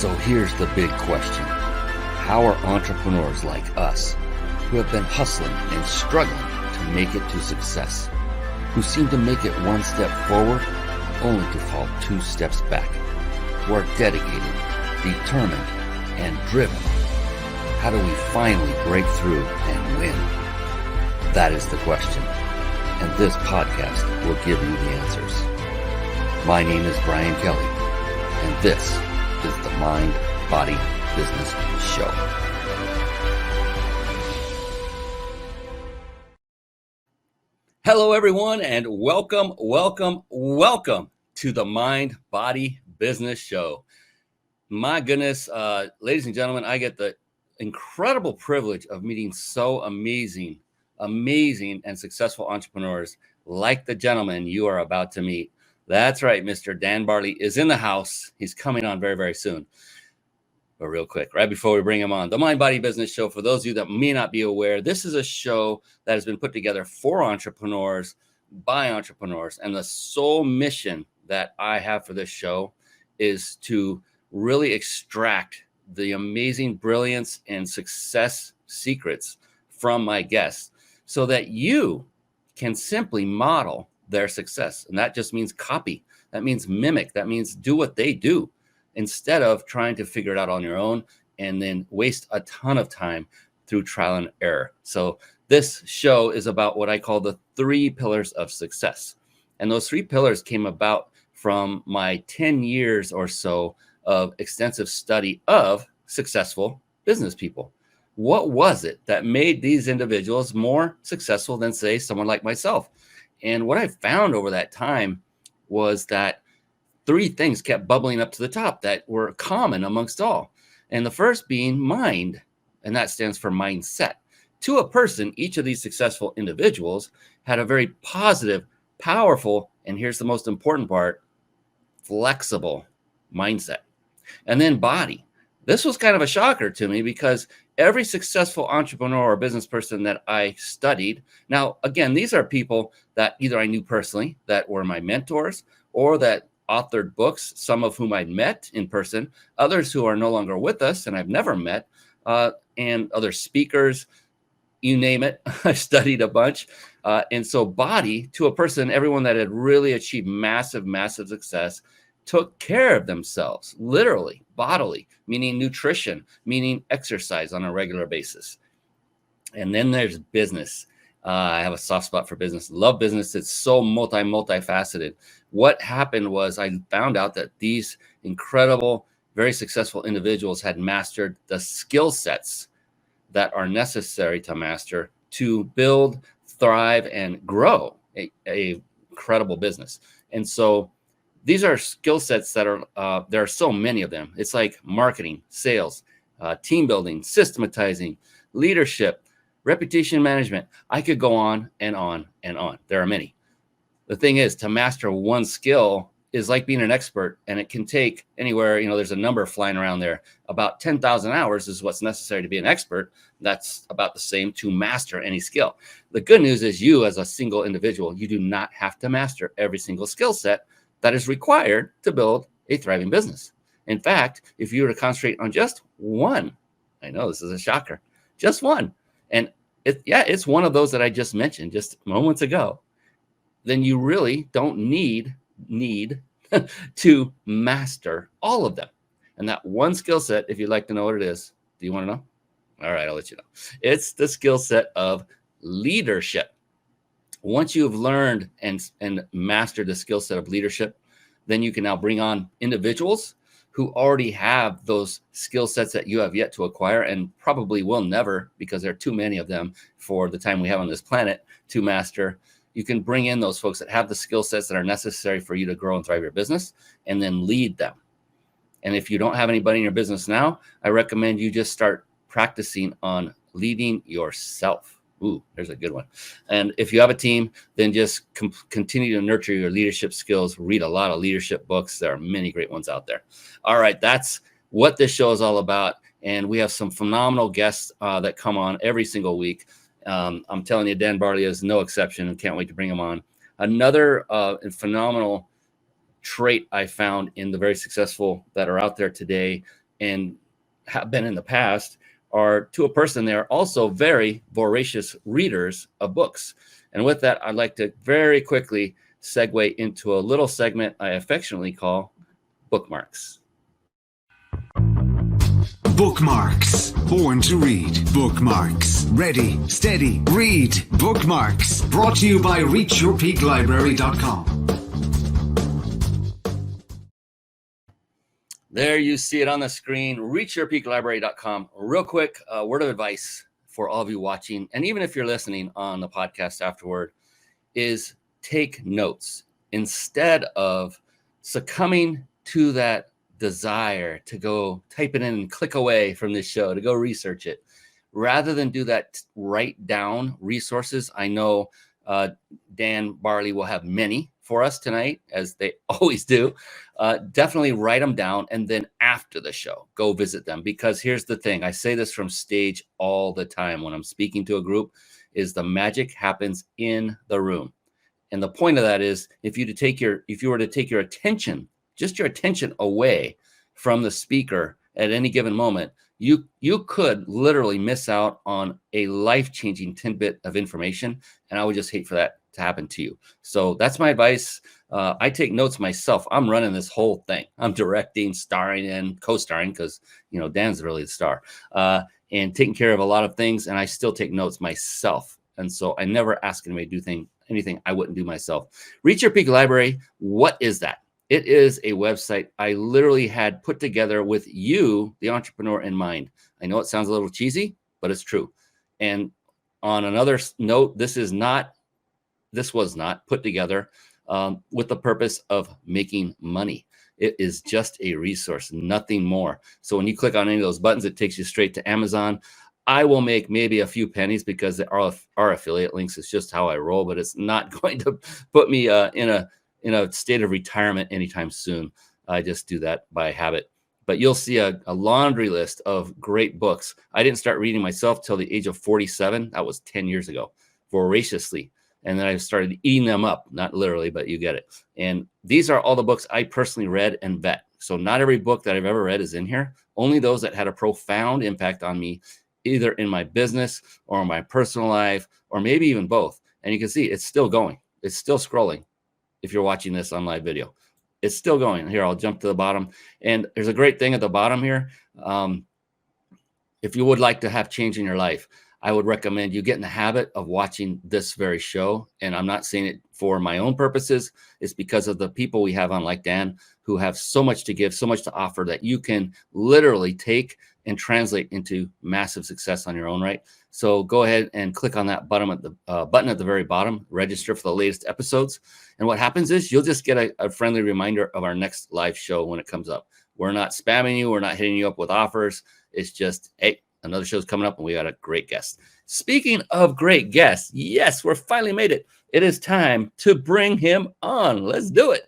So here's the big question. How are entrepreneurs like us, who have been hustling and struggling to make it to success, who seem to make it one step forward only to fall two steps back, who are dedicated, determined, and driven, how do we finally break through and win? That is the question, and this podcast will give you the answers. My name is Brian Kelly, and this is the Mind, Body, Business Show. Hello, everyone, and welcome to the Mind, Body, Business Show. My goodness, ladies and gentlemen, I get the incredible privilege of meeting so amazing and successful entrepreneurs like the gentleman you are about to meet. That's right, Mr. Dan Barli is in the house. He's coming on very, very soon. But real quick, right before we bring him on, the Mind Body Business Show, for those of you that may not be aware, this is a show that has been put together for entrepreneurs, by entrepreneurs. And the sole mission that I have for this show is to really extract the amazing brilliance and success secrets from my guests so that you can simply model their success. And that just means copy. That means mimic. That means do what they do instead of trying to figure it out on your own and then waste a ton of time through trial and error. So this show is about what I call the 3 pillars of success. And those 3 pillars came about from my 10 years or so of extensive study of successful business people. What was it that made these individuals more successful than, say, someone like myself? And what I found over that time was that 3 things kept bubbling up to the top that were common amongst all. And the first being mind, and that stands for mindset. To a person, each of these successful individuals had a very positive, powerful, and here's the most important part, flexible mindset. And then body. This was kind of a shocker to me because every successful entrepreneur or business person that I studied, now, again, these are people that either I knew personally that were my mentors or that authored books, some of whom I'd met in person, others who are no longer with us and I've never met, and other speakers, you name it. I studied a bunch. And so body, to a person, everyone that had really achieved massive success, took care of themselves, literally, bodily, meaning nutrition, meaning exercise on a regular basis. And then there's business. I have a soft spot for business. Love business. It's so multifaceted. What happened was I found out that these incredible, very successful individuals had mastered the skill sets that are necessary to master to build, thrive, and grow a incredible business. And so these are skill sets that are, there are so many of them. It's like marketing, sales, team building, systematizing, leadership, reputation management. I could go on and on and on. There are many. The thing is, to master one skill is like being an expert, and it can take anywhere, there's a number flying around there. About 10,000 hours is what's necessary to be an expert. That's about the same to master any skill. The good news is you as a single individual, you do not have to master every single skill set that is required to build a thriving business. In fact, if you were to concentrate on just one, I know this is a shocker, just one, and it's one of those that I just mentioned just moments ago, then you really don't need to master all of them. And that one skill set, if you'd like to know what it is, do you want to know? All right, I'll let you know. It's the skill set of leadership. Once you've learned and mastered the skill set of leadership, then you can now bring on individuals who already have those skill sets that you have yet to acquire and probably will never, because there are too many of them for the time we have on this planet to master. You can bring in those folks that have the skill sets that are necessary for you to grow and thrive your business and then lead them. And if you don't have anybody in your business now, I recommend you just start practicing on leading yourself. Ooh, there's a good one. And if you have a team, then just continue to nurture your leadership skills. Read a lot of leadership books. There are many great ones out there. All right, that's what this show is all about. And we have some phenomenal guests that come on every single week. I'm telling you, Dan Barli is no exception, and can't wait to bring him on. Another phenomenal trait I found in the very successful that are out there today and have been in the past, are to a person, they're also very voracious readers of books. And with that, I'd like to very quickly segue into a little segment I affectionately call bookmarks. Bookmarks. Born to read. Bookmarks. Ready, steady, read. Bookmarks. Brought to you by ReachYourPeakLibrary.com. There you see it on the screen, ReachYourPeakLibrary.com. Real quick, word of advice for all of you watching, and even if you're listening on the podcast afterward, is take notes instead of succumbing to that desire to go type it in and click away from this show, to go research it. Rather than do that, write down resources. I know Dan Barli will have many for us tonight, as they always do. Definitely write them down, and then after the show, go visit them. Because here's the thing, I say this from stage all the time when I'm speaking to a group, is the magic happens in the room. And the point of that is, if you were to take your attention, just your attention away from the speaker at any given moment, you could literally miss out on a life-changing tidbit of information. And I would just hate for that to happen to you. So that's my advice. I take notes myself. I'm running this whole thing. I'm directing, starring, and co-starring, because Dan's really the star, and taking care of a lot of things. And I still take notes myself. And so I never ask anybody to do anything I wouldn't do myself. Reach Your Peak Library. What is that? It is a website I literally had put together with you, the entrepreneur, in mind. I know it sounds a little cheesy, but it's true. And on another note, this was not put together with the purpose of making money. It is just a resource, nothing more. So when you click on any of those buttons, it takes you straight to Amazon. I will make maybe a few pennies because there are affiliate links. It's just how I roll, but it's not going to put me in a state of retirement anytime soon. I just do that by habit. But you'll see a laundry list of great books. I didn't start reading myself till the age of 47. That was 10 years ago, voraciously. And then I started eating them up, not literally, but you get it. And these are all the books I personally read and vet. So not every book that I've ever read is in here. Only those that had a profound impact on me, either in my business or in my personal life, or maybe even both. And you can see it's still going. It's still scrolling. If you're watching this on live video, it's still going. Here, I'll jump to the bottom. And there's a great thing at the bottom here. If you would like to have change in your life, I would recommend you get in the habit of watching this very show. And I'm not saying it for my own purposes. It's because of the people we have on, like Dan, who have so much to give, so much to offer, that you can literally take and translate into massive success on your own right. So go ahead and click on that button at the very bottom, register for the latest episodes. And what happens is you'll just get a friendly reminder of our next live show when it comes up. We're not spamming you. We're not hitting you up with offers. It's just, hey, another show's coming up and we got a great guest. Speaking of great guests, yes, we're finally made it. It is time to bring him on. Let's do it.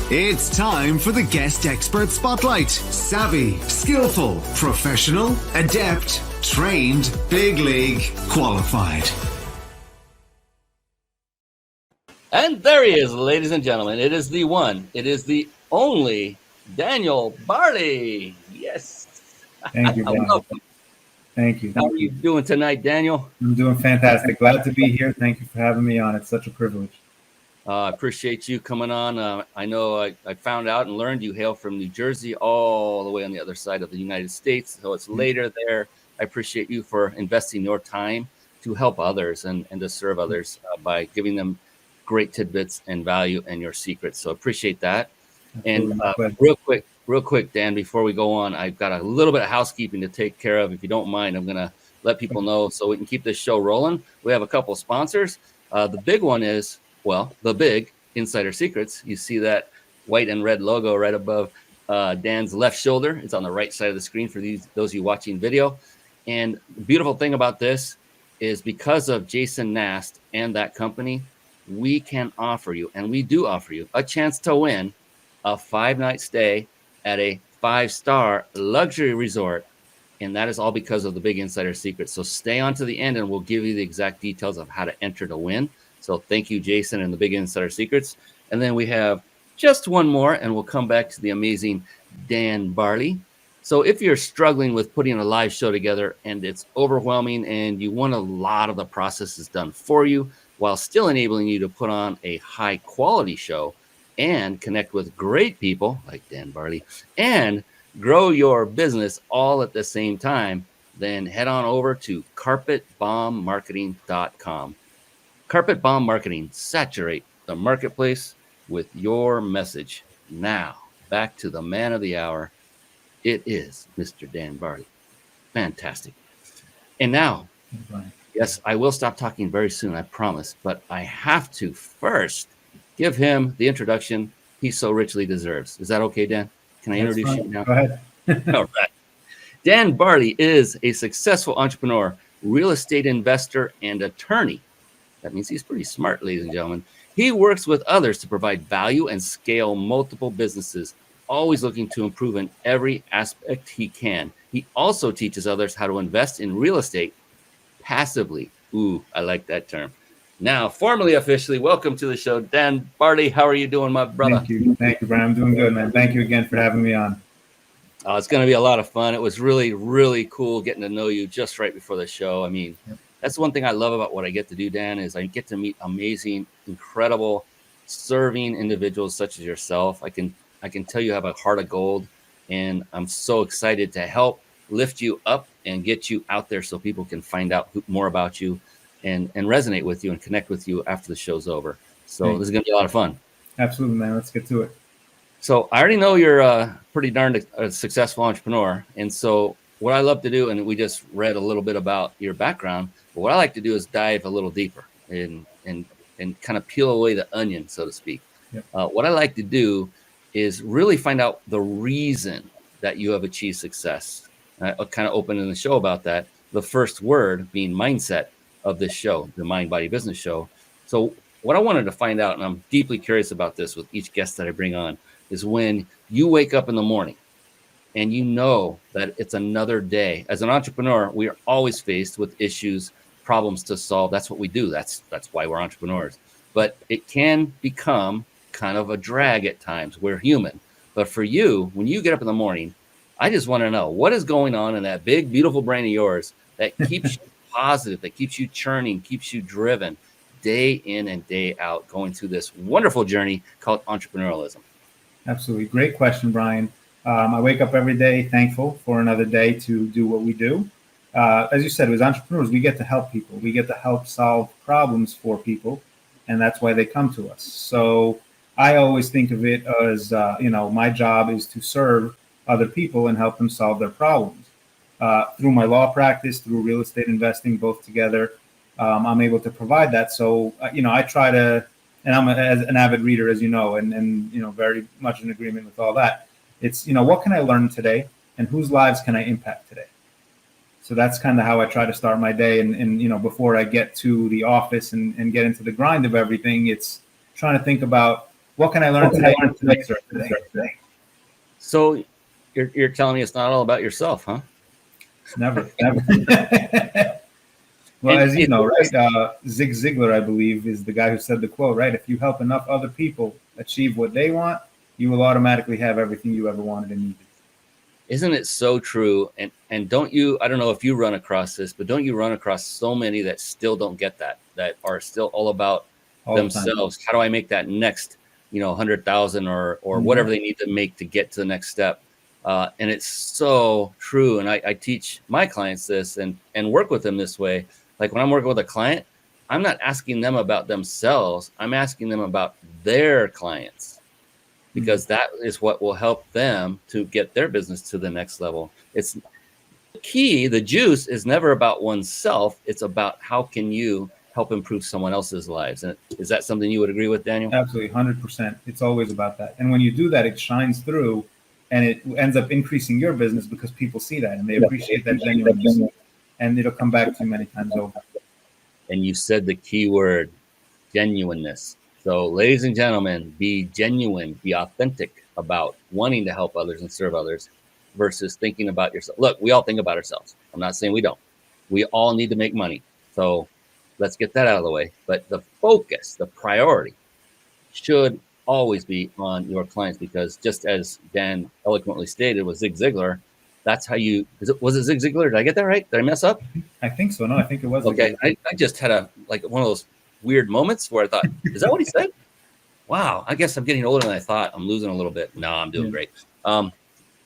It's time for the Guest Expert Spotlight. Savvy, skillful, professional, adept, trained, big league, qualified. And there he is, ladies and gentlemen. It is the one, it is the only Daniel Barli. Yes. Thank you, Daniel. Thank you. How are you doing tonight, Daniel? I'm doing fantastic. Glad to be here. Thank you for having me on. It's such a privilege. I appreciate you coming on. I know I found out and learned you hail from New Jersey all the way on the other side of the United States. So it's later there. I appreciate you for investing your time to help others and to serve others by giving them great tidbits and value and your secrets. So appreciate that. And real quick, Dan, before we go on, I've got a little bit of housekeeping to take care of. If you don't mind, I'm going to let people know so we can keep this show rolling. We have a couple of sponsors. The big one is, the big Insider Secrets. You see that white and red logo right above Dan's left shoulder. It's on the right side of the screen for those of you watching video. And the beautiful thing about this is because of Jason Nast and that company, we can offer you, and we do offer you, a chance to win a 5-night stay at a 5-star luxury resort. And that is all because of the big Insider Secrets. So stay on to the end and we'll give you the exact details of how to enter to win. So thank you, Jason, and the big Insider Secrets. And then we have just one more, and we'll come back to the amazing Dan Barli. So if you're struggling with putting a live show together and it's overwhelming and you want a lot of the processes done for you while still enabling you to put on a high quality show and connect with great people like Dan Barli and grow your business all at the same time, then head on over to carpetbombmarketing.com. Carpet Bomb Marketing, saturate the marketplace with your message. Now, back to the man of the hour. It is Mr. Dan Barli. Fantastic. And now, yes, I will stop talking very soon, I promise, but I have to first give him the introduction he so richly deserves. Is that okay, Dan? Can I introduce you now? Go ahead. All right. Dan Barli is a successful entrepreneur, real estate investor, and attorney. That means he's pretty smart, ladies and gentlemen. He works with others to provide value and scale multiple businesses, always looking to improve in every aspect he can. He also teaches others how to invest in real estate passively. Ooh, I like that term. Now, formally, officially, welcome to the show, Dan Barli. How are you doing, my brother? Thank you, Brian. I'm doing good, man. Thank you again for having me on. It's going to be a lot of fun. It was really, really cool getting to know you just right before the show. I mean, that's one thing I love about what I get to do, Dan, is I get to meet amazing, incredible, serving individuals such as yourself. I can tell you have a heart of gold, and I'm so excited to help lift you up and get you out there so people can find out more about you and resonate with you and connect with you after the show's over. So this is going to be a lot of fun. Absolutely, man. Let's get to it. So I already know you're a pretty darn successful entrepreneur. And so what I love to do, and we just read a little bit about your background, but what I like to do is dive a little deeper and kind of peel away the onion, so to speak. Yep. What I like to do is really find out the reason that you have achieved success. I'll kind of open in the show about that. The first word being mindset of this show, the Mind Body Business Show. So what I wanted to find out, and I'm deeply curious about this with each guest that I bring on, is when you wake up in the morning and you know that it's another day. As an entrepreneur, we are always faced with issues, problems to solve. That's what we do. That's why we're entrepreneurs. But it can become kind of a drag at times. We're human. But for you, when you get up in the morning, I just want to know what is going on in that big, beautiful brain of yours that keeps you positive, that keeps you churning, keeps you driven day in and day out, going through this wonderful journey called entrepreneurialism. Absolutely. Great question, Brian. I wake up every day thankful for another day to do what we do. As you said, as entrepreneurs, we get to help people. We get to help solve problems for people, and that's why they come to us. So I always think of it as, my job is to serve other people and help them solve their problems. Through my law practice, through real estate investing, both together, I'm able to provide that. So, I try to, and I'm an avid reader, as you know, and very much in agreement with all that. It's, what can I learn today and whose lives can I impact today? So that's kind of how I try to start my day. And before I get to the office and get into the grind of everything, it's trying to think about what can I learn today. So you're telling me it's not all about yourself, huh? Never. Well, as you know, right? Zig Ziglar, I believe, is the guy who said the quote, right? If you help enough other people achieve what they want, you will automatically have everything you ever wanted and needed. Isn't it so true? And don't you, I don't know if you run across this, but don't you run across so many that still don't get that are still all about themselves? How do I make that next, 100,000 or whatever they need to make to get to the next step? And it's so true. And I teach my clients this and work with them this way. Like when I'm working with a client, I'm not asking them about themselves. I'm asking them about their clients, because that is what will help them to get their business to the next level. It's key. The juice is never about oneself. It's about how can you help improve someone else's lives. And is that something you would agree with, Daniel? Absolutely. 100%. It's always about that. And when you do that, it shines through and it ends up increasing your business because people see that and they appreciate that genuineness, and it'll come back to you many times over. And you said the key word, genuineness. So ladies and gentlemen, be genuine, be authentic about wanting to help others and serve others versus thinking about yourself. Look, we all think about ourselves. I'm not saying we don't. We all need to make money. So let's get that out of the way. But the focus, the priority should always be on your clients, because just as Dan eloquently stated with Zig Ziglar, that's how you, was it Zig Ziglar? Did I get that right? Did I mess up? I think so. No, I think it was. Okay. I just had one of those weird moments where I thought, is that what he said? Wow. I guess I'm getting older than I thought. I'm losing a little bit. No, I'm doing great.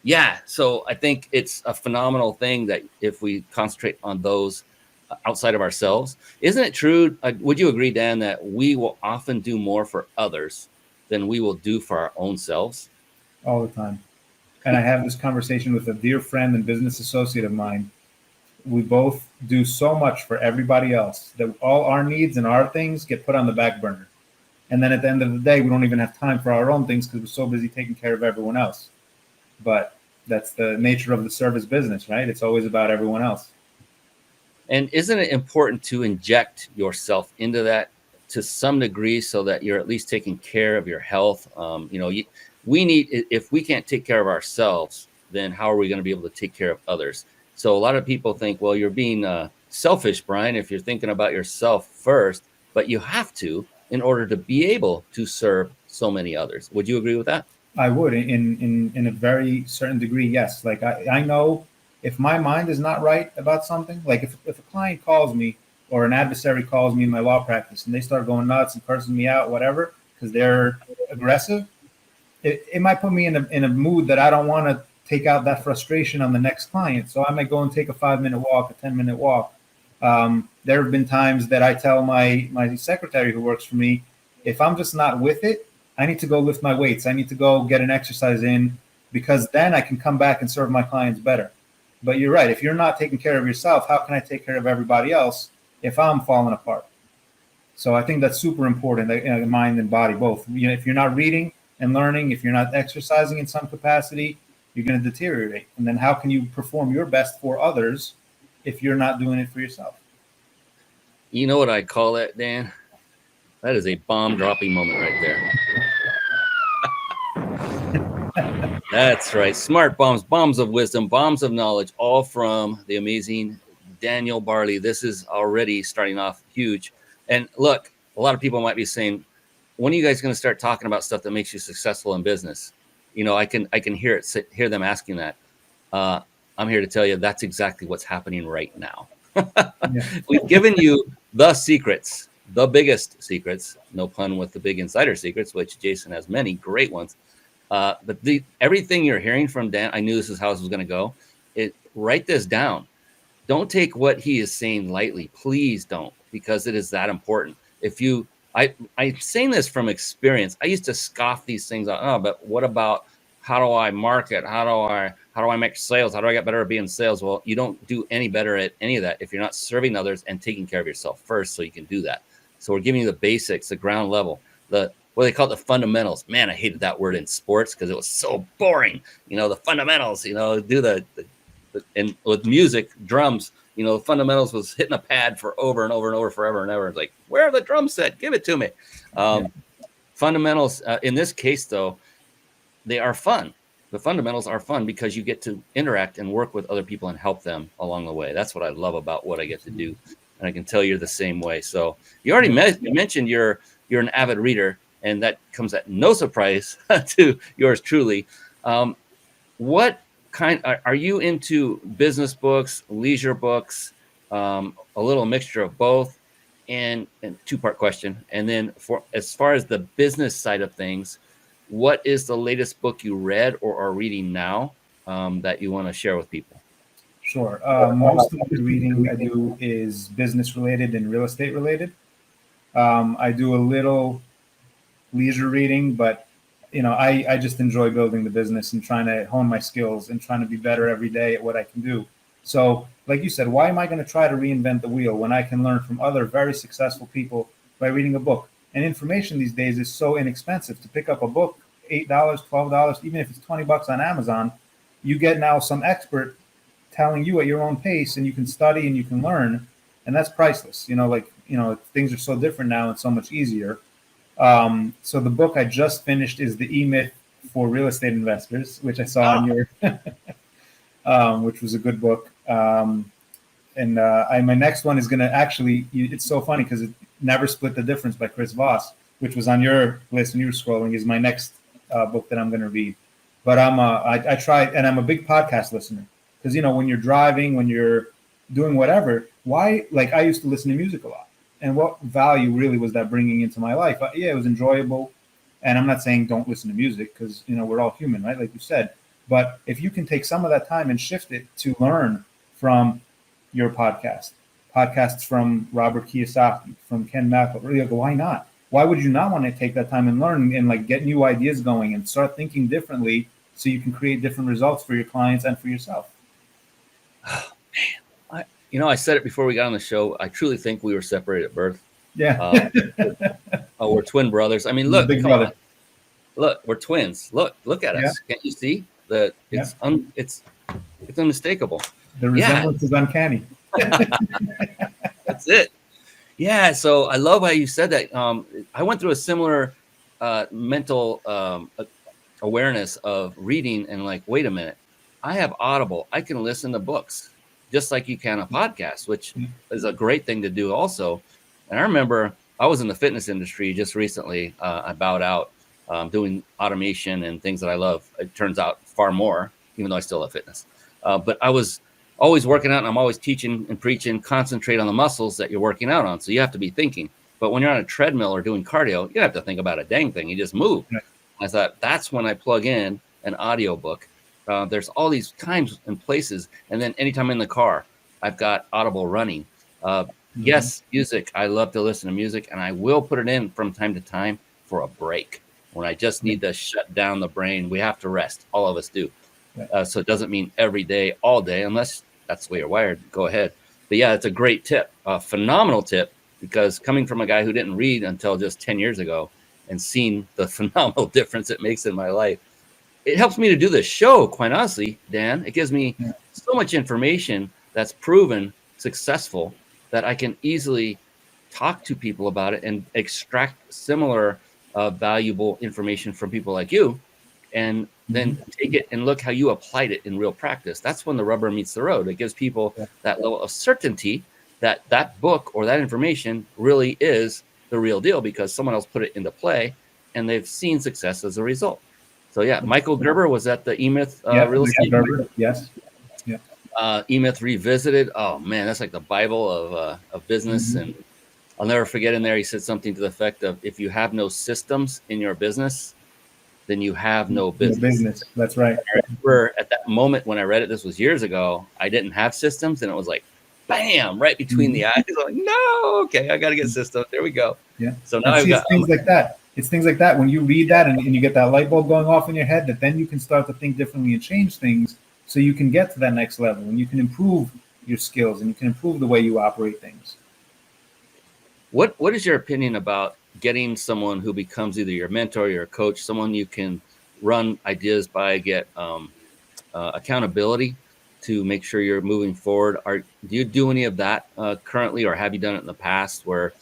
Yeah. So I think it's a phenomenal thing that if we concentrate on those outside of ourselves, isn't it true? Would you agree, Dan, that we will often do more for others than we will do for our own selves? All the time. And I have this conversation with a dear friend and business associate of mine. We both do so much for everybody else that all our needs and our things get put on the back burner. And then at the end of the day, we don't even have time for our own things because we're so busy taking care of everyone else. But that's the nature of the service business, right? It's always about everyone else. And isn't it important to inject yourself into that to some degree so that you're at least taking care of your health? We need, if we can't take care of ourselves, then how are we going to be able to take care of others? So a lot of people think, well, you're being selfish, Brian, if you're thinking about yourself first, but you have to in order to be able to serve so many others. Would you agree with that? I would, in a very certain degree, yes. Like I know if my mind is not right about something, like if a client calls me or an adversary calls me in my law practice and they start going nuts and cursing me out, whatever, because they're aggressive, it might put me in a mood that I don't want to take out that frustration on the next client. So I might go and take a 5-minute walk, a 10-minute walk. There have been times that I tell my secretary who works for me, if I'm just not with it, I need to go lift my weights. I need to go get an exercise in, because then I can come back and serve my clients better. But you're right. If you're not taking care of yourself, how can I take care of everybody else if I'm falling apart? So I think that's super important, mind and body, both. If you're not reading and learning, if you're not exercising in some capacity, you're going to deteriorate. And then how can you perform your best for others if you're not doing it for yourself? You know what I call that, Dan? That is a bomb dropping moment right there. That's right. Smart bombs, bombs of wisdom, bombs of knowledge, all from the amazing Daniel Barli. This is already starting off huge. And look, a lot of people might be saying, when are you guys going to start talking about stuff that makes you successful in business? I can hear them asking that. I'm here to tell you that's exactly what's happening right now. We've given you the secrets, the biggest secrets, no pun with the big insider secrets, which Jason has many great ones. But everything you're hearing from Dan, I knew this is how this was going to go. Write this down. Don't take what he is saying lightly. Please don't, because it is that important. I'm saying this from experience. I used to scoff these things out. Oh, but what about how do I market? How do I make sales? How do I get better at being sales? Well, you don't do any better at any of that if you're not serving others and taking care of yourself first, so you can do that. So we're giving you the basics, the ground level, what they call it, the fundamentals. Man, I hated that word in sports because it was so boring. The fundamentals, and with music, drums, the fundamentals was hitting a pad for over and over and over, forever and ever. It's like, where are the drum set? Give it to me. Fundamentals, in this case, though, they are fun. The fundamentals are fun because you get to interact and work with other people and help them along the way. That's what I love about what I get to do. And I can tell you're the same way. So you already mentioned you're an avid reader, and that comes at no surprise to yours truly. What kind are you into? Business books, leisure books, a little mixture of both? And two-part question. And then as far as the business side of things, what is the latest book you read or are reading now that you want to share with people? Sure. Most of the reading I do is business related and real estate related. I do a little leisure reading, but I just enjoy building the business and trying to hone my skills and trying to be better every day at what I can do. So, like you said, why am I going to try to reinvent the wheel when I can learn from other very successful people by reading a book? And information these days is so inexpensive. To pick up a book, $8, $12, even if it's $20 on Amazon, you get now some expert telling you at your own pace, and you can study and you can learn, and that's priceless. Things are so different now and so much easier. So the book I just finished is The E-Myth for Real Estate Investors, which I saw on your, which was a good book. My next one is going to it's so funny because it Never Split the Difference by Chris Voss. which was on your list when you were scrolling, is my next book that I'm going to read. But I try, and I'm a big podcast listener because when you're driving, when you're doing whatever, why? Like I used to listen to music a lot, and what value really was that bringing into my life? Yeah, it was enjoyable, and I'm not saying don't listen to music because we're all human, right? Like you said. But if you can take some of that time and shift it to learn from your podcasts from Robert Kiyosaki, from Ken Malcolm, really, why not? Why would you not want to take that time and learn and like get new ideas going and start thinking differently so you can create different results for your clients and for yourself? Oh, man. I said it before we got on the show. I truly think we were separated at birth. Yeah. We're twin brothers. I mean, look, big brother. on. Look, we're twins. Look at us. Can't you see that it's unmistakable? The resemblance is uncanny. That's it. Yeah. So I love how you said that. I went through a similar mental awareness of reading and like, wait a minute, I have Audible. I can listen to books just like you can a podcast, which is a great thing to do also. And I remember I was in the fitness industry just recently. I bowed out doing automation and things that I love. It turns out far more, even though I still love fitness. But I was always working out, and I'm always teaching and preaching, concentrate on the muscles that you're working out on. So you have to be thinking. But when you're on a treadmill or doing cardio, you don't have to think about a dang thing. You just move. Right. I thought that's when I plug in an audiobook. There's all these times and places. And then anytime I'm in the car, I've got Audible running. Yes, music. I love to listen to music, and I will put it in from time to time for a break when I just need to shut down the brain. We have to rest. All of us do. So it doesn't mean every day, all day, unless that's the way you're wired. Go ahead. But yeah, it's a great tip, a phenomenal tip, because coming from a guy who didn't read until just 10 years ago and seen the phenomenal difference it makes in my life, it helps me to do this show, quite honestly, Dan. It gives me so much information that's proven successful that I can easily talk to people about it and extract similar valuable information from people like you, and then take it and look how you applied it in real practice. That's when the rubber meets the road. It gives people that level of certainty that that book or that information really is the real deal because someone else put it into play and they've seen success as a result. So yeah, Michael Gerber was at the E-Myth Real Estate. Gerber. Yes. Yeah. E-Myth Revisited. Oh man, that's like the Bible of business. And I'll never forget in there, he said something to the effect of, if you have no systems in your business, then you have no business. That's right. I remember at that moment when I read it, this was years ago, I didn't have systems, and it was like, bam, right between the eyes. I'm like, no, okay, I got to get systems. There we go. Yeah. So now I've got things like that. It's things like that when you read that and you get that light bulb going off in your head, that then you can start to think differently and change things so you can get to that next level and you can improve your skills and you can improve the way you operate things. What is your opinion about getting someone who becomes either your mentor, your coach, someone you can run ideas by, get accountability to make sure you're moving forward? Do you do any of that currently, or have you done it in the past where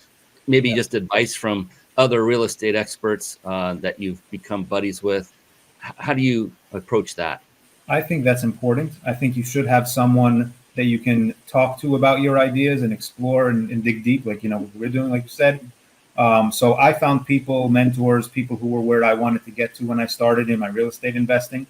maybe just advice from other real estate experts that you've become buddies with? How do you approach that? I think that's important. I think you should have someone that you can talk to about your ideas and explore and dig deep, like, what we're doing, like you said. So I found people, mentors, people who were where I wanted to get to when I started in my real estate investing.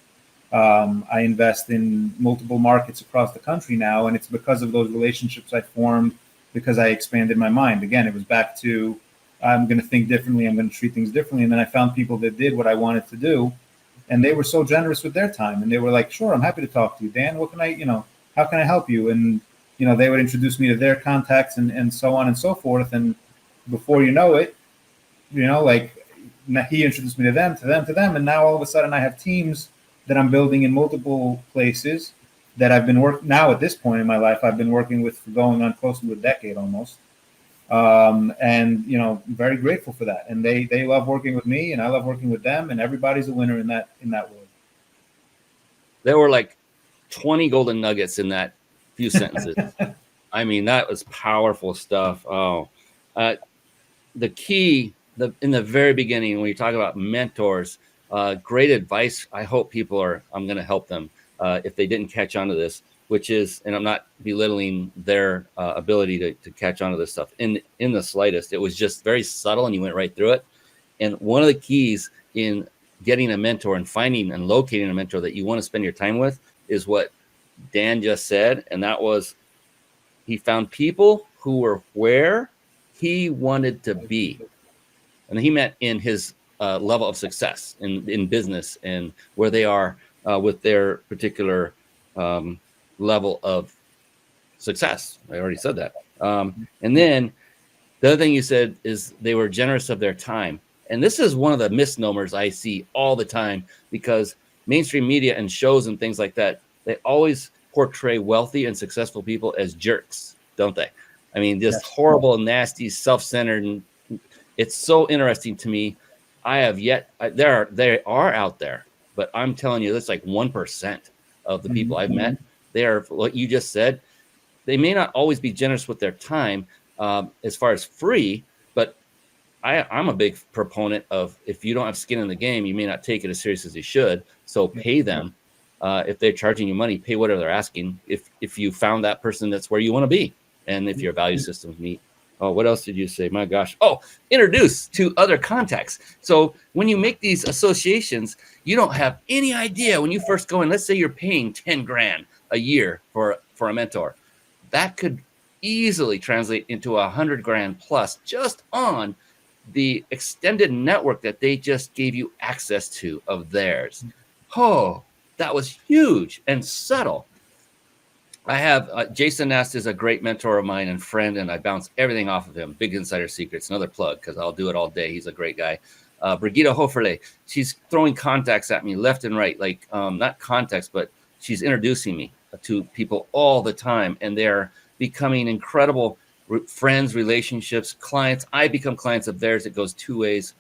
I invest in multiple markets across the country now, and it's because of those relationships I formed, because I expanded my mind. Again, it was back to, I'm going to think differently, I'm going to treat things differently. And then I found people that did what I wanted to do, and they were so generous with their time. And they were like, sure, I'm happy to talk to you, Dan. What can I, how can I help you? And, they would introduce me to their contacts and so on and so forth. And before you know it, like he introduced me to them. And now all of a sudden I have teams that I'm building in multiple places that I've been working now at this point in my life. I've been working with for going on close to a decade almost. And, very grateful for that. And they love working with me and I love working with them, and everybody's a winner in that world. There were like 20 golden nuggets in that few sentences. I mean, that was powerful stuff. The key, in the very beginning, when you talk about mentors, great advice. I hope I'm going to help them if they didn't catch on to this, which is, and I'm not belittling their ability to catch on to this stuff in the slightest. It was just very subtle and you went right through it. And one of the keys in getting a mentor and finding and locating a mentor that you want to spend your time with is what Dan just said. And that was, he found people who were where he wanted to be. And he meant in his level of success in business and where they are with their particular level of success. I already said that. And then the other thing you said is they were generous of their time. And this is one of the misnomers I see all the time, because mainstream media and shows and things like that, they always portray wealthy and successful people as jerks, don't they? I mean, just horrible, nasty, self-centered. And it's so interesting to me. They are out there, but I'm telling you, that's like 1% of the people I've met. They are, what you just said, they may not always be generous with their time as far as free, but I'm a big proponent of, if you don't have skin in the game, you may not take it as serious as you should. So pay them. If they're charging you money, pay whatever they're asking. If you found that person that's where you want to be, and if your value systems meet. Oh, what else did you say? My gosh. Oh, introduce to other contacts. So when you make these associations, you don't have any idea when you first go in. Let's say you're paying 10 grand a year for a mentor. That could easily translate into 100 grand plus just on the extended network that they just gave you access to of theirs. Oh, that was huge and subtle. I have Jason Nast is a great mentor of mine and friend, and I bounce everything off of him. Big Insider Secrets, another plug, because I'll do it all day. He's a great guy. Brigitte Hoferle, she's throwing contacts at me left and right, like not contacts, but she's introducing me to people all the time, and they're becoming incredible friends, relationships, clients. I become clients of theirs. It goes two ways.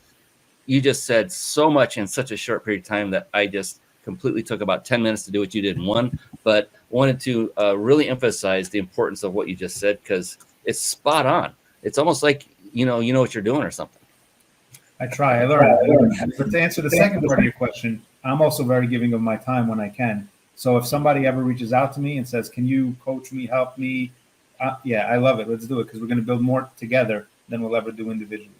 You just said so much in such a short period of time that I just completely took about 10 minutes to do what you did in one, but wanted to really emphasize the importance of what you just said, because it's spot on. It's almost like, you know what you're doing or something. I try, I learn. But to answer the second part of your question, I'm also very giving of my time when I can. So if somebody ever reaches out to me and says, can you coach me, help me? Yeah, I love it. Let's do it, because we're going to build more together than we'll ever do individually.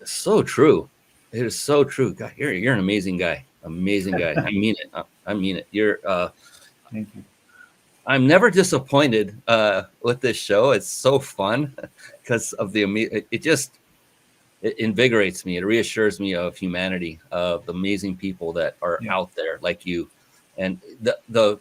It's so true. It is so true. God, you're an amazing guy. Amazing guy. I mean it. I mean it. Thank you. I'm never disappointed with this show. It's so fun because of it invigorates me. It reassures me of humanity, of the amazing people that are out there like you. And the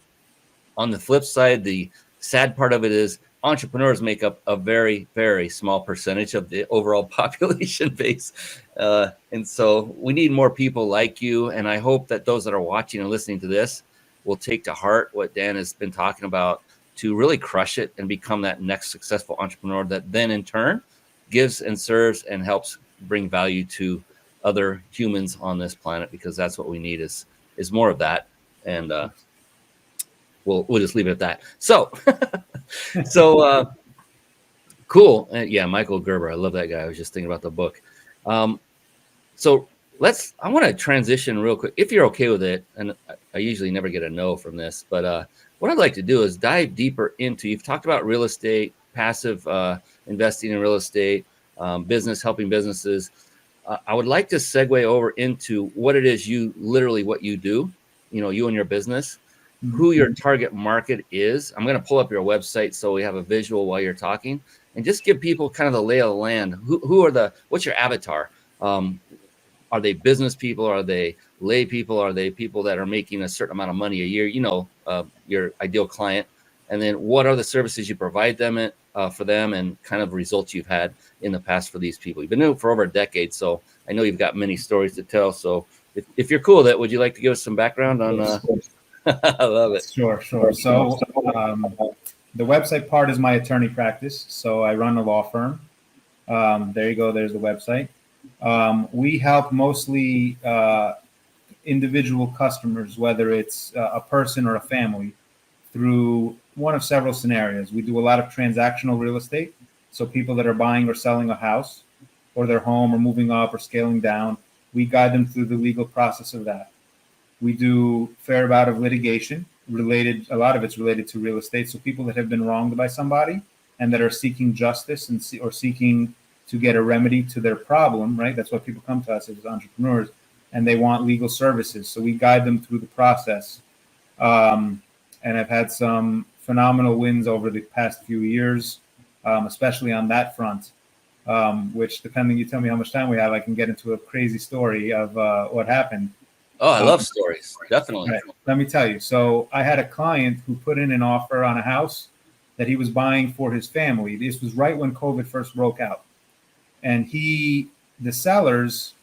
on the flip side, the sad part of it is entrepreneurs make up a very, very small percentage of the overall population base. And so we need more people like you. And I hope that those that are watching and listening to this will take to heart what Dan has been talking about to really crush it and become that next successful entrepreneur that then in turn gives and serves and helps bring value to other humans on this planet, because that's what we need is more of that. And we'll just leave it at that. So, cool. Yeah, Michael Gerber. I love that guy. I was just thinking about the book. So I want to transition real quick, if you're okay with it. And I usually never get a no from this, but what I'd like to do is dive deeper into, you've talked about real estate, passive investing in real estate, helping businesses. I would like to segue over into what it is what you do, you and your business, who your target market is. I'm going to pull up your website so we have a visual while you're talking, and just give people kind of the lay of the land. What's your avatar? Are they business people? Are they lay people? Are they people that are making a certain amount of money a year? Your ideal client. And then what are the services you provide them for them, and kind of results you've had in the past for these people? You've been doing it for over a decade, so I know you've got many stories to tell. So if you're cool with it, would you like to give us some background on I love it. Sure. So the website part is my attorney practice. So I run a law firm. There you go. There's the website. We help mostly individual customers, whether it's a person or a family, through one of several scenarios. We do a lot of transactional real estate. So people that are buying or selling a house or their home or moving up or scaling down, we guide them through the legal process of that. We do a fair amount of litigation a lot of it's related to real estate. So people that have been wronged by somebody and that are seeking justice or seeking to get a remedy to their problem, right? That's why people come to us as entrepreneurs, and they want legal services. So we guide them through the process. And I've had some phenomenal wins over the past few years, especially on that front, which, depending, you tell me how much time we have, I can get into a crazy story of what happened. Oh, I love stories. Definitely. Right. Let me tell you. So I had a client who put in an offer on a house that he was buying for his family. This was right when COVID first broke out. And the sellers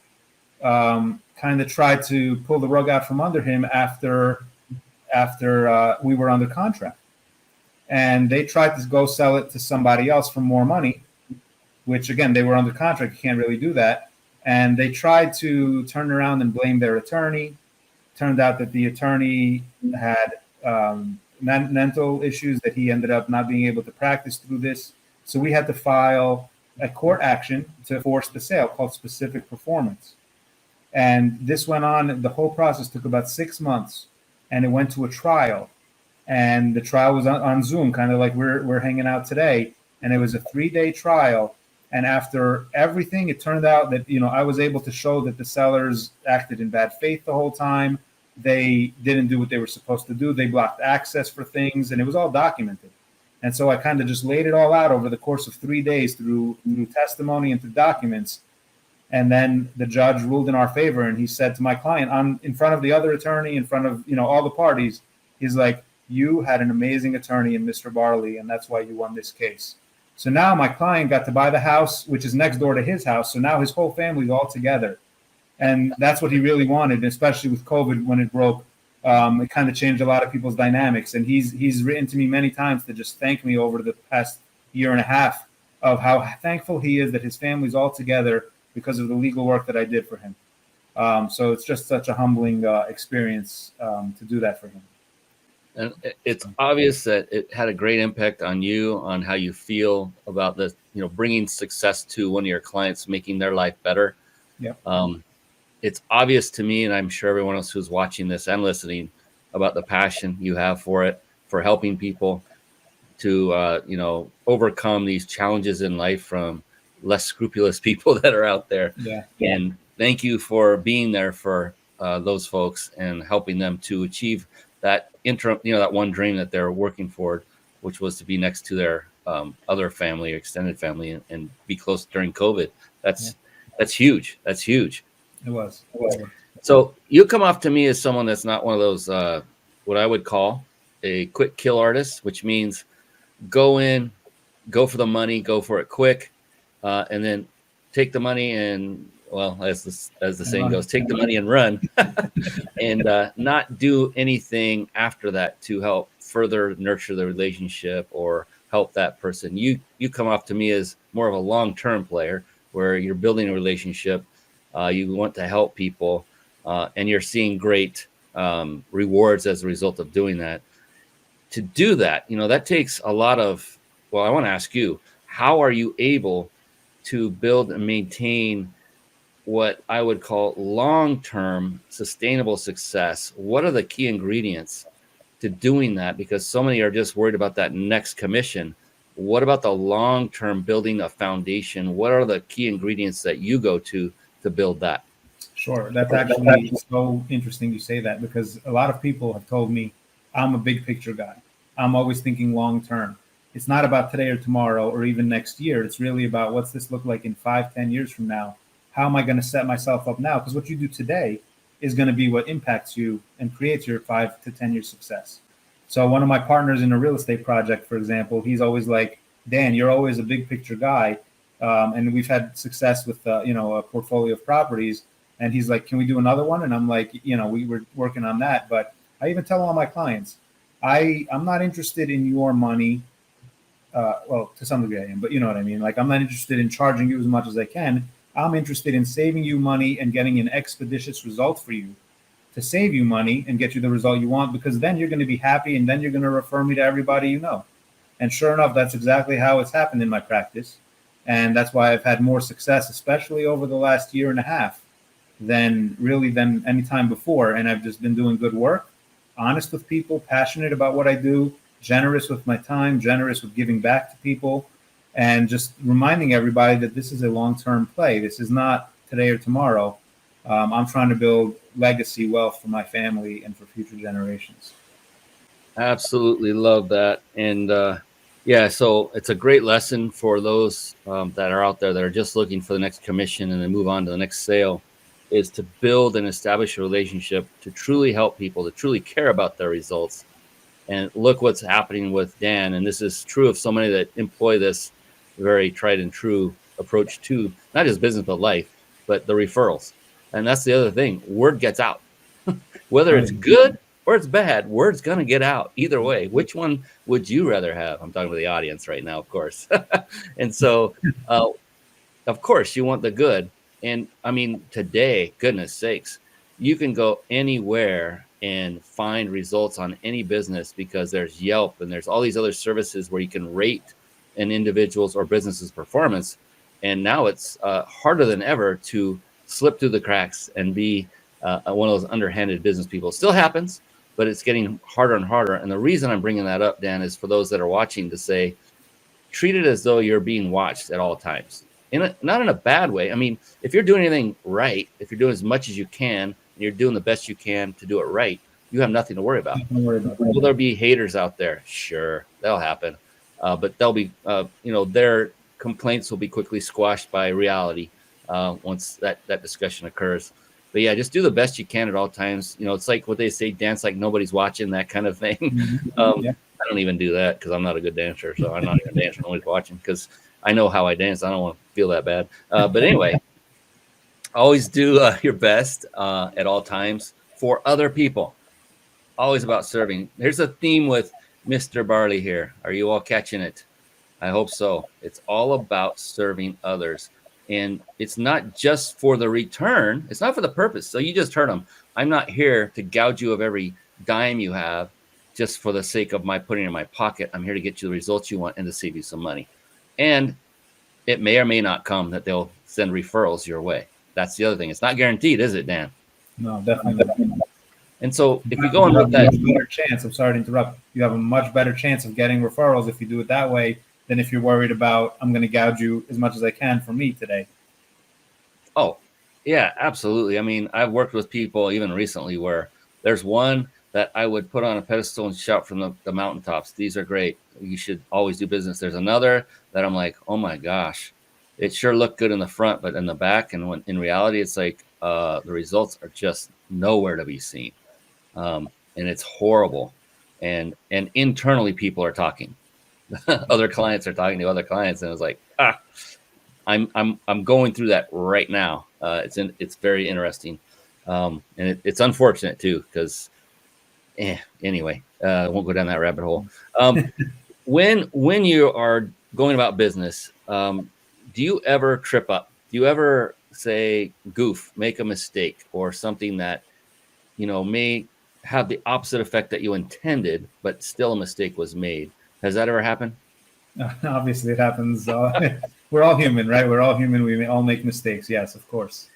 kind of tried to pull the rug out from under him after we were under contract. And they tried to go sell it to somebody else for more money, which, again, they were under contract. You can't really do that. And they tried to turn around and blame their attorney. Turned out that the attorney had mental issues, that he ended up not being able to practice through this. So we had to file a court action to force the sale called specific performance. And this went on. The whole process took about 6 months, and it went to a trial. And the trial was on Zoom, kind of like we're hanging out today. And it was a 3-day trial. And after everything, it turned out that, I was able to show that the sellers acted in bad faith the whole time. They didn't do what they were supposed to do. They blocked access for things, and it was all documented. And so I kind of just laid it all out over the course of 3 days through testimony and through documents. And then the judge ruled in our favor, and he said to my client, in front of the other attorney, in front of all the parties, he's like, "You had an amazing attorney in Mr. Barli, and that's why you won this case." So now my client got to buy the house, which is next door to his house. So now his whole family's all together. And that's what he really wanted, especially with COVID when it broke. It kind of changed a lot of people's dynamics. And he's written to me many times to just thank me over the past year and a half of how thankful he is that his family's all together because of the legal work that I did for him. So it's just such a humbling experience to do that for him. And it's obvious that it had a great impact on you, on how you feel about this, bringing success to one of your clients, making their life better. Yeah. It's obvious to me, and I'm sure everyone else who's watching this and listening, about the passion you have for it, for helping people to, overcome these challenges in life from less scrupulous people that are out there. Yeah. And thank you for being there for those folks and helping them to achieve that that one dream that they're working for, which was to be next to their other family or extended family and be close during COVID. That's huge. That's huge. It was. So you come off to me as someone that's not one of those, what I would call a quick kill artist, which means go in, go for the money, go for it quick, and then take the money and, well, as the saying goes, take the money and run, and not do anything after that to help further nurture the relationship or help that person. You come off to me as more of a long-term player where you're building a relationship. You want to help people, and you're seeing great rewards as a result of doing that. To do that, that takes a lot of, well, I want to ask you, how are you able to build and maintain what I would call long-term sustainable success? What are the key ingredients to doing that? Because so many are just worried about that next commission. What about the long-term building a foundation? What are the key ingredients that you go to build that? Sure. That's actually so interesting you say that, because a lot of people have told me I'm a big picture guy. I'm always thinking long-term. It's not about today or tomorrow or even next year. It's really about what's this look like in 5-10 years from now? How am I going to set myself up now? Because what you do today is going to be what impacts you and creates your 5 to 10 year success. So one of my partners in a real estate project, for example, he's always like, "Dan, you're always a big picture guy." And we've had success with, a portfolio of properties. And he's like, "Can we do another one?" And I'm like, we were working on that. But I even tell all my clients, I'm not interested in your money. Well, to some degree I am, but you know what I mean? Like, I'm not interested in charging you as much as I can. I'm interested in saving you money and getting an expeditious result for you to save you money and get you the result you want, because then you're going to be happy and then you're going to refer me to everybody you know. And sure enough, that's exactly how it's happened in my practice. And that's why I've had more success, especially over the last year and a half, than any time before. And I've just been doing good work, honest with people, passionate about what I do, generous with my time, generous with giving back to people. and just reminding everybody that this is a long-term play. This is not today or tomorrow. I'm trying to build legacy wealth for my family and for future generations. Absolutely love that. And yeah, so it's a great lesson for those that are out there that are just looking for the next commission and then move on to the next sale, is to build and establish a relationship to truly help people, to truly care about their results. And look what's happening with Dan. And this is true of so many that employ this very tried and true approach to not just business, but life, but the referrals. And that's the other thing. Word gets out. Whether it's good or it's bad, word's going to get out either way. Which one would you rather have? I'm talking to the audience right now, of course. And so, of course, you want the good. And I mean, today, goodness sakes, you can go anywhere and find results on any business because there's Yelp and there's all these other services where you can rate an individual's or business's performance. And now it's harder than ever to slip through the cracks and be one of those underhanded business people. It still happens, but it's getting harder and harder. And the reason I'm bringing that up, Dan, is for those that are watching to say, treat it as though you're being watched at all times. Not in a bad way. I mean, if you're doing anything right, if you're doing as much as you can, and you're doing the best you can to do it right, you have nothing to worry about. Will there be haters out there? Sure, that'll happen. But they'll be, their complaints will be quickly squashed by reality once that discussion occurs. But yeah, just do the best you can at all times. It's like what they say, dance like nobody's watching, that kind of thing. Yeah. I don't even do that because I'm not a good dancer. So I'm not even dancing when nobody's watching because I know how I dance. I don't want to feel that bad. But anyway, always do your best at all times for other people. Always about serving. Here's a theme with Mr. Barli here. Are you all catching it? I hope so. It's all about serving others. And it's not just for the return. It's not for the purpose. So you just heard them. I'm not here to gouge you of every dime you have just for the sake of my putting it in my pocket. I'm here to get you the results you want and to save you some money. And it may or may not come that they'll send referrals your way. That's the other thing. It's not guaranteed, is it, Dan? No, definitely not. And so if you go in with that, better chance. I'm sorry to interrupt. You have a much better chance of getting referrals if you do it that way than if you're worried about, I'm going to gouge you as much as I can for me today. Oh, yeah, absolutely. I mean, I've worked with people even recently where there's one that I would put on a pedestal and shout from the mountaintops. These are great. You should always do business. There's another that I'm like, oh my gosh, it sure looked good in the front, but in the back, and when in reality, it's like the results are just nowhere to be seen. And it's horrible. And internally, people are talking. Other clients are talking to other clients, and it's like, I'm going through that right now. It's very interesting, and it's unfortunate too because, anyway, I won't go down that rabbit hole. When you are going about business, do you ever trip up? Do you ever say goof, make a mistake, or something that may have the opposite effect that you intended, but still a mistake was made? Has that ever happened? Obviously, it happens. We're all human, right? We're all human. We all make mistakes. Yes, of course.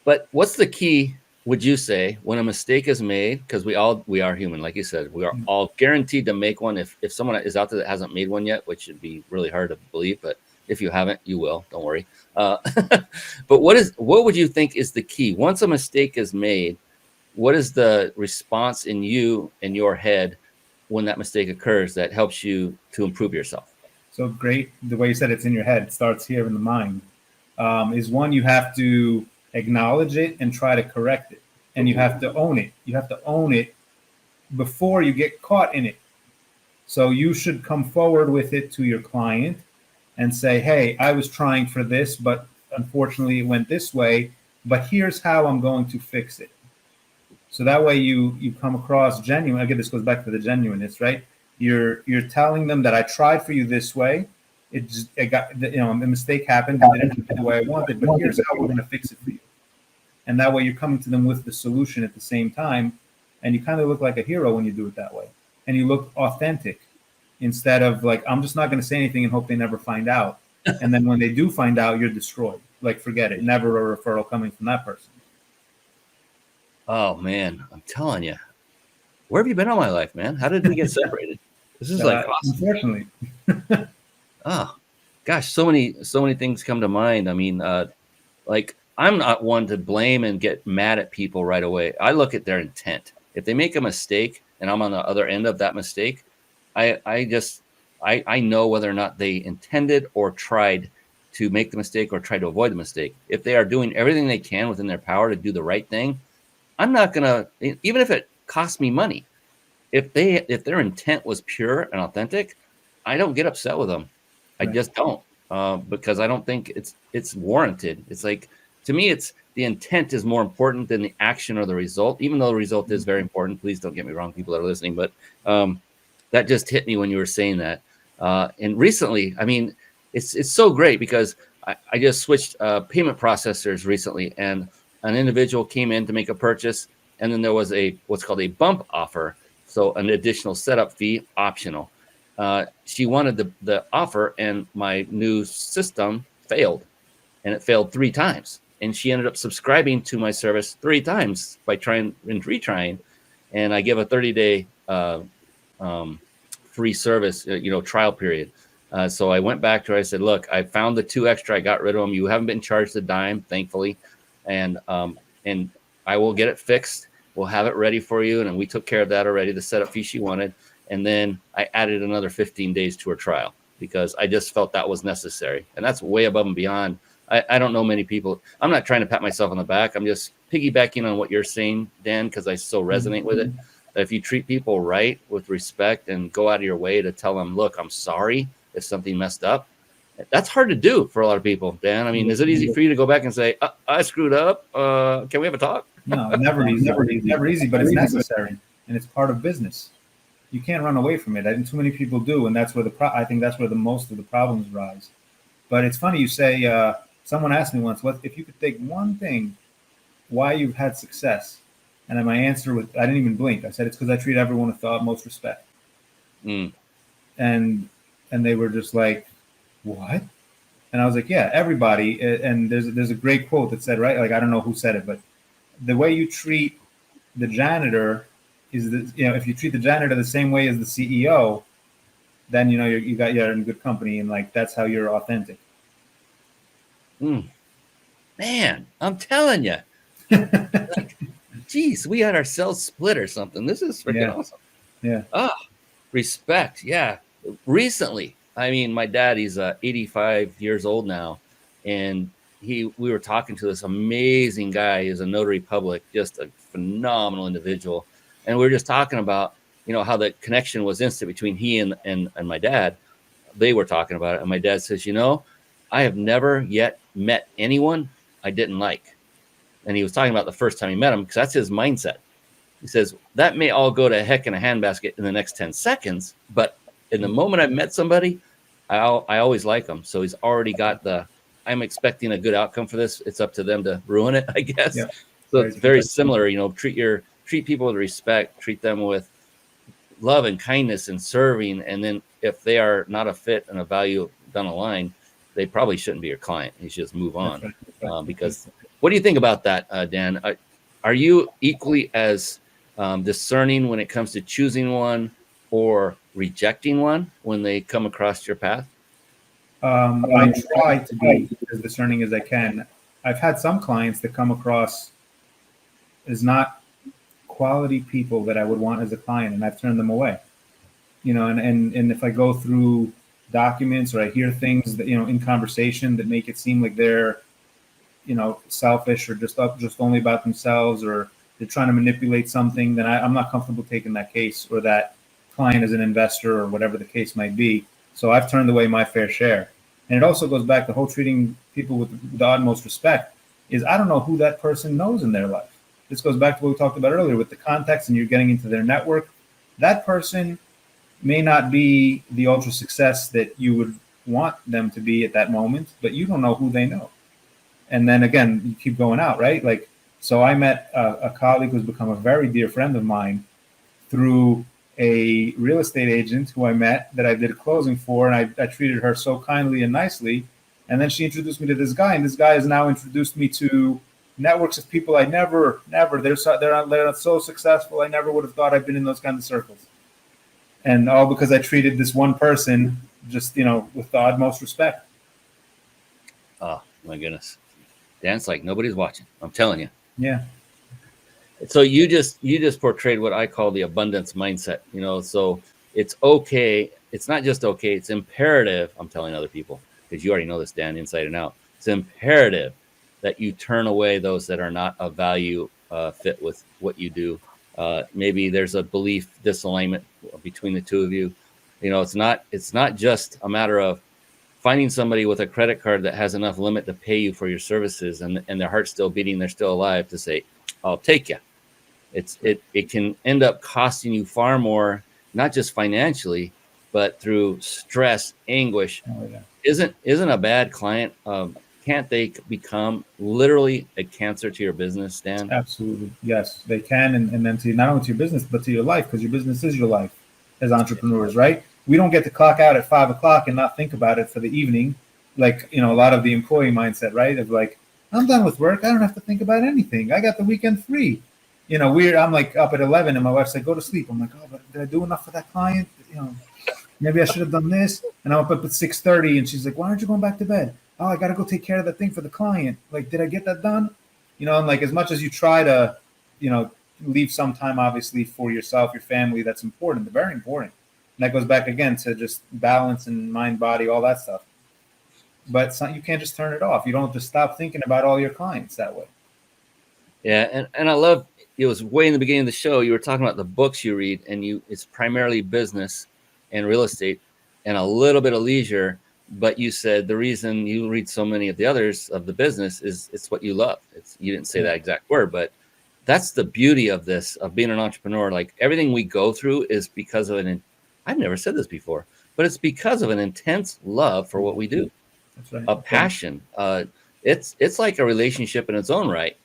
But what's the key, would you say, when a mistake is made? Because we are human, like you said. We are all guaranteed to make one. If someone is out there that hasn't made one yet, which would be really hard to believe, but if you haven't, you will. Don't worry. But what would you think is the key? Once a mistake is made, what is the response in your head when that mistake occurs that helps you to improve yourself? So great. The way you said it's in your head, it starts here in the mind. Is one, you have to acknowledge it and try to correct it. And you have to own it. You have to own it before you get caught in it. So you should come forward with it to your client and say, hey, I was trying for this, but unfortunately it went this way, but here's how I'm going to fix it. So that way you come across genuine. Again, this goes back to the genuineness, right? You're telling them that I tried for you this way. It got, a mistake happened. It didn't happen the way I wanted, but here's how we're going to fix it for you. And that way you're coming to them with the solution at the same time. And you kind of look like a hero when you do it that way. And you look authentic instead of like, I'm just not going to say anything and hope they never find out. And then when they do find out, you're destroyed. Like, forget it. Never a referral coming from that person. Oh, man, I'm telling you. Where have you been all my life, man? How did we get separated? This is like awesome. Unfortunately. Oh, gosh, so many things come to mind. I mean, like, I'm not one to blame and get mad at people right away. I look at their intent. If they make a mistake and I'm on the other end of that mistake, I know whether or not they intended or tried to make the mistake or try to avoid the mistake. If they are doing everything they can within their power to do the right thing, I'm not gonna, even if it costs me money, if their intent was pure and authentic, I don't get upset with them. I Right. just don't, because I don't think it's warranted. It's like, to me, it's the intent is more important than the action or the result, even though the result is very important. Please don't get me wrong, people that are listening, but that just hit me when you were saying that. And recently, I mean, it's so great because I just switched payment processors recently, and an individual came in to make a purchase, and then there was what's called a bump offer, so an additional setup fee optional. She wanted the offer, and my new system failed, and it failed 3 times. And she ended up subscribing to my service 3 times by trying and retrying. And I give a 30-day free service, trial period. So I went back to her. I said, look, I found the 2 extra. I got rid of them. You haven't been charged a dime, thankfully. And I will get it fixed. We'll have it ready for you. And we took care of that already, the setup fee she wanted. And then I added another 15 days to her trial because I just felt that was necessary. And that's way above and beyond. I don't know many people. I'm not trying to pat myself on the back. I'm just piggybacking on what you're saying, Dan, because I so resonate with it. That if you treat people right with respect and go out of your way to tell them, look, I'm sorry if something messed up, that's hard to do for a lot of people, Dan. I mean, is it easy for you to go back and say, I screwed up? Can we have a talk? No, never easy, but it's necessary, and it's part of business. You can't run away from it. And too many people do, and that's where I think that's where the most of the problems rise. But it's funny you say. Someone asked me once, "What if you could take one thing, why you've had success?" And then my answer was, I didn't even blink. I said, "It's because I treat everyone with the utmost respect." Mm. And they were just like, "What?" And I was like, "Yeah, everybody." And there's a great quote that said, right, like, I don't know who said it, but the way you treat the janitor is if you treat the janitor the same way as the CEO, then you're in good company, and like that's how you're authentic. Man, I'm telling you, like, geez, we had ourselves split or something. This is freaking awesome. Yeah. Respect. Yeah. Recently, I mean, my dad, he's 85 years old now, and we were talking to this amazing guy. He's a notary public, just a phenomenal individual. And we were just talking about, how the connection was instant between he and my dad. They were talking about it. And my dad says, I have never yet met anyone I didn't like. And he was talking about the first time he met him, because that's his mindset. He says, that may all go to heck in a handbasket in the next 10 seconds, but in the moment I met somebody, I always like them. So he's already got I'm expecting a good outcome for this. It's up to them to ruin it, I guess. Yeah. So it's very similar, treat people with respect, treat them with love and kindness and serving. And then if they are not a fit and a value down the line, they probably shouldn't be your client. You should just move on. That's right. Because what do you think about that, Dan? Are you equally as discerning when it comes to choosing one or rejecting one when they come across your path? I try to be as discerning as I can. I've had some clients that come across as not quality people that I would want as a client, and I've turned them away. And if I go through documents or I hear things that in conversation that make it seem like they're selfish or just only about themselves, or they're trying to manipulate something, then I'm not comfortable taking that case or that client as an investor or whatever the case might be. So I've turned away my fair share. And it also goes back to whole treating people with the utmost respect is I don't know who that person knows in their life. This goes back to what we talked about earlier with the context, and you're getting into their network. That person may not be the ultra success that you would want them to be at that moment, but you don't know who they know. And then again, you keep going out, right? Like, so I met a colleague who's become a very dear friend of mine through a real estate agent who I met that I did a closing for, and I treated her so kindly and nicely. And then she introduced me to this guy, and this guy has now introduced me to networks of people I never, they're not so successful. I never would have thought I'd been in those kind of circles. And all because I treated this one person just, with the utmost respect. Oh my goodness. Dan's like, nobody's watching. I'm telling you. Yeah. So you just portrayed what I call the abundance mindset, so it's okay. It's not just okay. It's imperative. I'm telling other people, because you already know this, Dan, inside and out. It's imperative that you turn away those that are not a value fit with what you do. Maybe there's a belief disalignment between the two of you. It's not just a matter of finding somebody with a credit card that has enough limit to pay you for your services, and their heart's still beating, they're still alive, to say, I'll take you. It can end up costing you far more, not just financially, but through stress, anguish. Oh, yeah. Isn't a bad client, can't they become literally a cancer to your business, Dan? Absolutely. Yes, they can. And then to not only to your business, but to your life, because your business is your life as entrepreneurs, right? We don't get to clock out at 5 o'clock and not think about it for the evening. Like, a lot of the employee mindset, right? Of like, I'm done with work. I don't have to think about anything. I got the weekend free. I'm like up at 11 and my wife's like, go to sleep. I'm like, oh, but did I do enough for that client? Maybe I should have done this. And I'm up at 6:30 and she's like, why aren't you going back to bed? Oh, I got to go take care of that thing for the client. Like, did I get that done? And like, as much as you try to, leave some time, obviously, for yourself, your family, that's important. They're very important. And that goes back again to just balance and mind, body, all that stuff. But you can't just turn it off. You don't just stop thinking about all your clients that way. Yeah. And I love, it was way in the beginning of the show, you were talking about the books you read, and it's primarily business and real estate and a little bit of leisure. But you said the reason you read so many of the others of the business is it's what you love. You didn't say that exact word, but that's the beauty of this, of being an entrepreneur. Like, everything we go through is because of I've never said this before, but it's because of an intense love for what we do. That's right. A passion. It's like a relationship in its own right.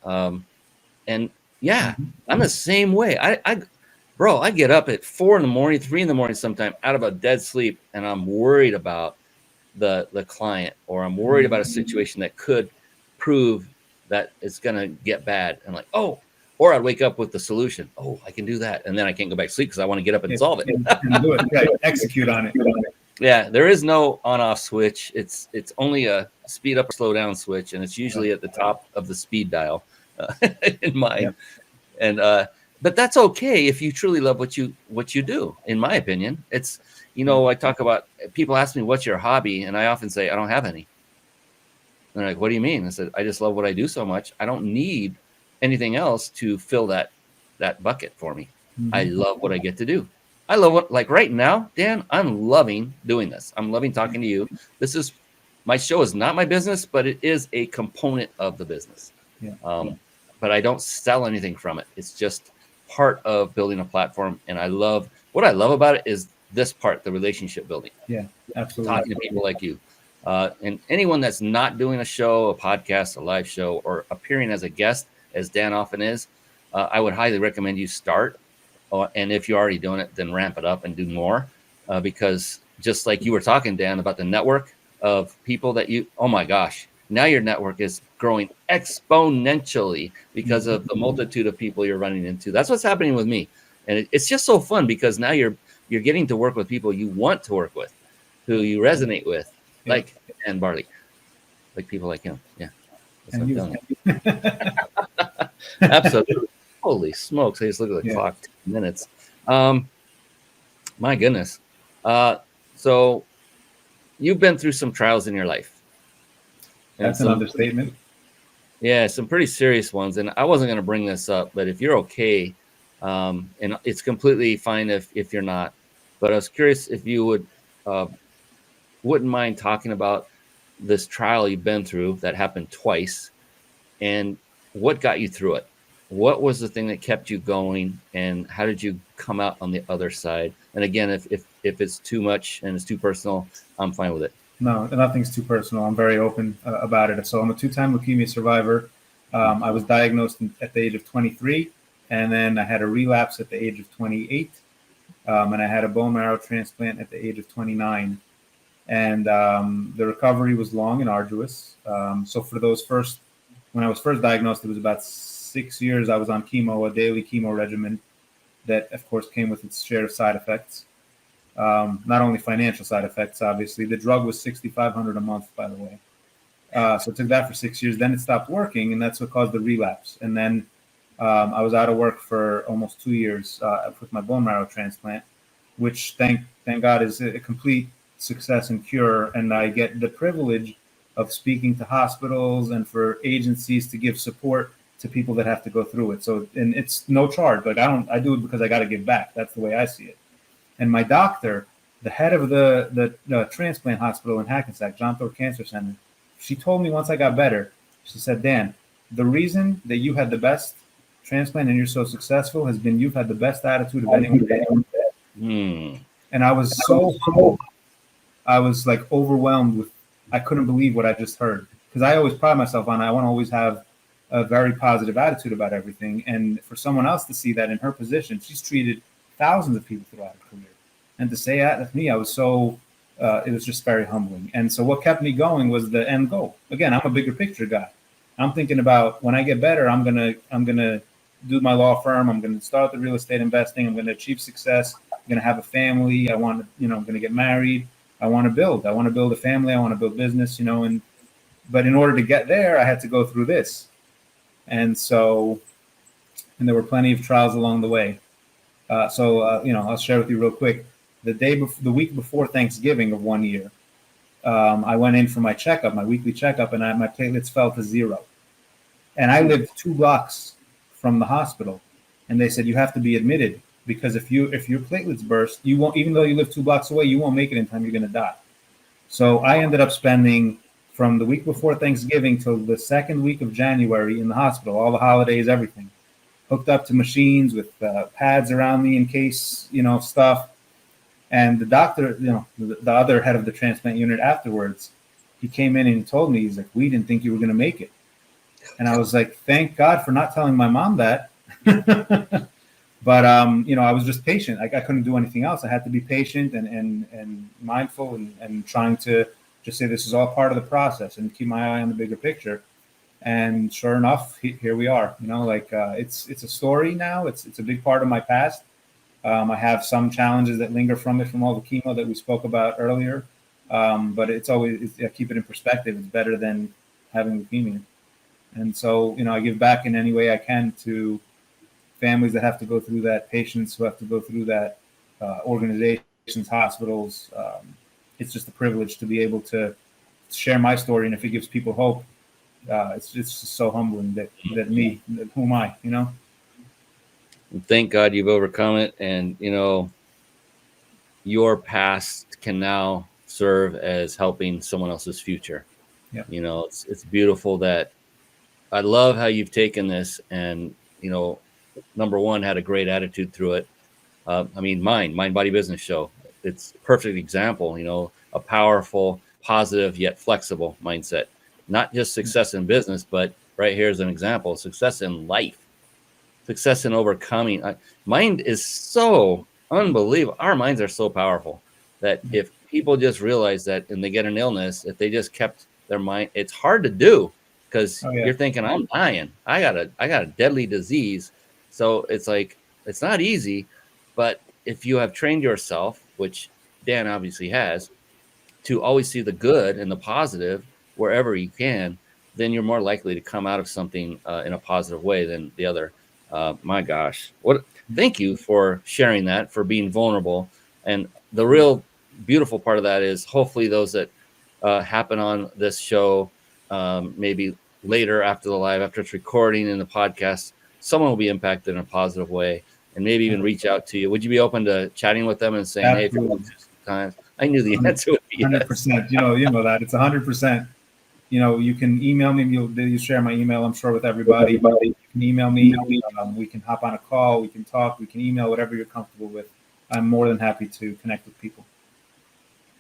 And yeah, I'm the same way. I get up at 4 a.m, 3 a.m, sometime, out of a dead sleep, and I'm worried about the client, or I'm worried about a situation that could prove that it's gonna get bad. And like, or I'd wake up with the solution. Oh, I can do that, and then I can't go back to sleep because I want to get up and solve it. And do it. Right. Execute on it. Yeah, there is no on-off switch. It's only a speed up or slow down switch, and it's usually at the top of the speed dial in mine. Yep. And but that's okay if you truly love what you do. In my opinion, it's I talk about, people ask me, what's your hobby, and I often say I don't have any. And they're like, what do you mean? I said, I just love what I do so much. I don't need anything else to fill that bucket for me. Mm-hmm. I love what I get to do. I love what, like right now, Dan, I'm loving doing this. I'm loving talking to you. My show is not my business, but it is a component of the business. Yeah. But I don't sell anything from it. It's just part of building a platform. And what I love about it is this part, the relationship building. Yeah, absolutely. Talking to people like you. And anyone that's not doing a show, a podcast, a live show, or appearing as a guest, as Dan often is, I would highly recommend you start. And if you're already doing it, then ramp it up and do more. Because just like you were talking, Dan, about the network of people that oh my gosh, now your network is growing exponentially because of the multitude of people you're running into. That's what's happening with me. And it's just so fun because now you're getting to work with people you want to work with, who you resonate with, like Dan Barli, like people like him. Yeah. Absolutely. Holy smokes. I just look at the clock, 10 minutes. My goodness. So you've been through some trials in your life. That's an understatement. Yeah, some pretty serious ones. And I wasn't going to bring this up, but if you're okay, and it's completely fine if you're not, but I was curious if you wouldn't mind talking about this trial you've been through that happened twice, and what got you through it. What was the thing that kept you going, and how did you come out on the other side? And again, if it's too much and it's too personal, I'm fine with it. No, nothing's too personal. I'm very open about it. So I'm a 2-time leukemia survivor. I was diagnosed at the age of 23, and then I had a relapse at the age of 28, and I had a bone marrow transplant at the age of 29. And the recovery was long and arduous. So for when I was first diagnosed, it was about 6 years I was on chemo, a daily chemo regimen that, of course, came with its share of side effects. Not only financial side effects, obviously. The drug was $6,500 a month, by the way. So I took that for 6 years. Then it stopped working, and that's what caused the relapse. And then I was out of work for almost 2 years with my bone marrow transplant, which thank God is a complete success and cure. And I get the privilege of speaking to hospitals and for agencies to give support to people that have to go through it. So, and it's no charge. Like I do it because I got to give back. That's the way I see it. And my doctor, the head of the transplant hospital in Hackensack, John Thorpe Cancer Center, she told me once I got better, she said, Dan, the reason that you had the best transplant and you're so successful has been you've had the best attitude of anyone. And I was so humbled. I was like overwhelmed with, I couldn't believe what I just heard. Because I always pride myself on, I want to always have a very positive attitude about everything. And for someone else to see that in her position, she's treated thousands of people throughout her career. And to say that to me, I was so, it was just very humbling. And so what kept me going was the end goal. Again, I'm a bigger picture guy. I'm thinking about when I get better, I'm gonna do my law firm. I'm gonna start the real estate investing. I'm gonna achieve success. I'm gonna have a family. I want to, I'm gonna get married. I want to build a family. I want to build business, but in order to get there, I had to go through this. And there were plenty of trials along the way. I'll share with you real quick. The week before Thanksgiving of 1 year, I went in for my checkup, my weekly checkup, and my platelets fell to 0. And I lived 2 blocks from the hospital, and they said you have to be admitted because if your platelets burst, you won't. Even though you live 2 blocks away, you won't make it in time. You're going to die. So I ended up spending from the week before Thanksgiving till the second week of January in the hospital, all the holidays, everything, hooked up to machines with pads around me in case, stuff. And the doctor, the other head of the transplant unit afterwards, he came in and he told me, he's like, we didn't think you were going to make it. And I was like, thank God for not telling my mom that. But, I was just patient. I couldn't do anything else. I had to be patient and mindful and trying to just say this is all part of the process and keep my eye on the bigger picture. And sure enough, here we are. It's a story now. It's a big part of my past. I have some challenges that linger from all the chemo that we spoke about earlier. But it's always, keep it in perspective. It's better than having leukemia. And so, I give back in any way I can to families that have to go through that, patients who have to go through that, organizations, hospitals. It's just a privilege to be able to share my story. And if it gives people hope, it's just so humbling that who am I, Thank God you've overcome it. And, your past can now serve as helping someone else's future. Yeah. It's beautiful that I love how you've taken this and, number one, had a great attitude through it. Mind Body Business Show. It's a perfect example, a powerful, positive, yet flexible mindset. Not just success in business, but right here is an example, success in life, success in overcoming. Mind is so unbelievable. Our minds are so powerful that if people just realize that and they get an illness, if they just kept their mind, it's hard to do because you're thinking, I'm dying. I got a deadly disease. So it's like, it's not easy, but if you have trained yourself, which Dan obviously has, to always see the good and the positive wherever you can, then you're more likely to come out of something in a positive way than the other. My gosh, thank you for sharing that, for being vulnerable. And the real beautiful part of that is hopefully those that happen on this show, maybe later after the live, after it's recording in the podcast, someone will be impacted in a positive way and maybe even reach out to you. Would you be open to chatting with them and saying, Absolutely. Hey, times I knew the answer would be yes. 100%. You know that it's 100%. You can email me. You share my email, I'm sure, with everybody. You can email me. We can hop on a call. We can talk. We can email, whatever you're comfortable with. I'm more than happy to connect with people.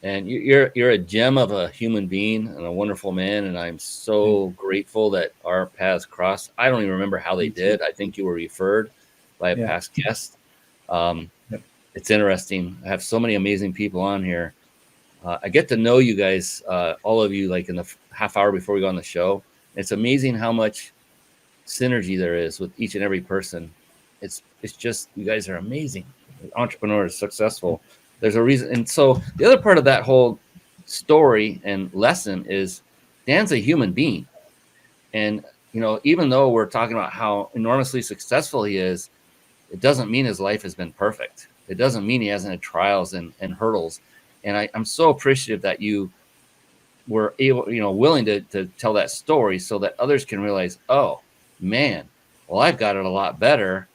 And you're a gem of a human being and a wonderful man. And I'm so grateful that our paths crossed. I don't even remember how they did. I think you were referred by a past guest. It's interesting. I have so many amazing people on here. I get to know you guys, all of you, like in the half hour before we go on the show. It's amazing how much synergy there is with each and every person. It's just, you guys are amazing. Entrepreneurs, successful. There's a reason. And so the other part of that whole story and lesson is Dan's a human being. And, even though we're talking about how enormously successful he is, it doesn't mean his life has been perfect. It doesn't mean he hasn't had trials and hurdles. And I'm so appreciative that you were able, willing to tell that story so that others can realize, oh, man, well, I've got it a lot better.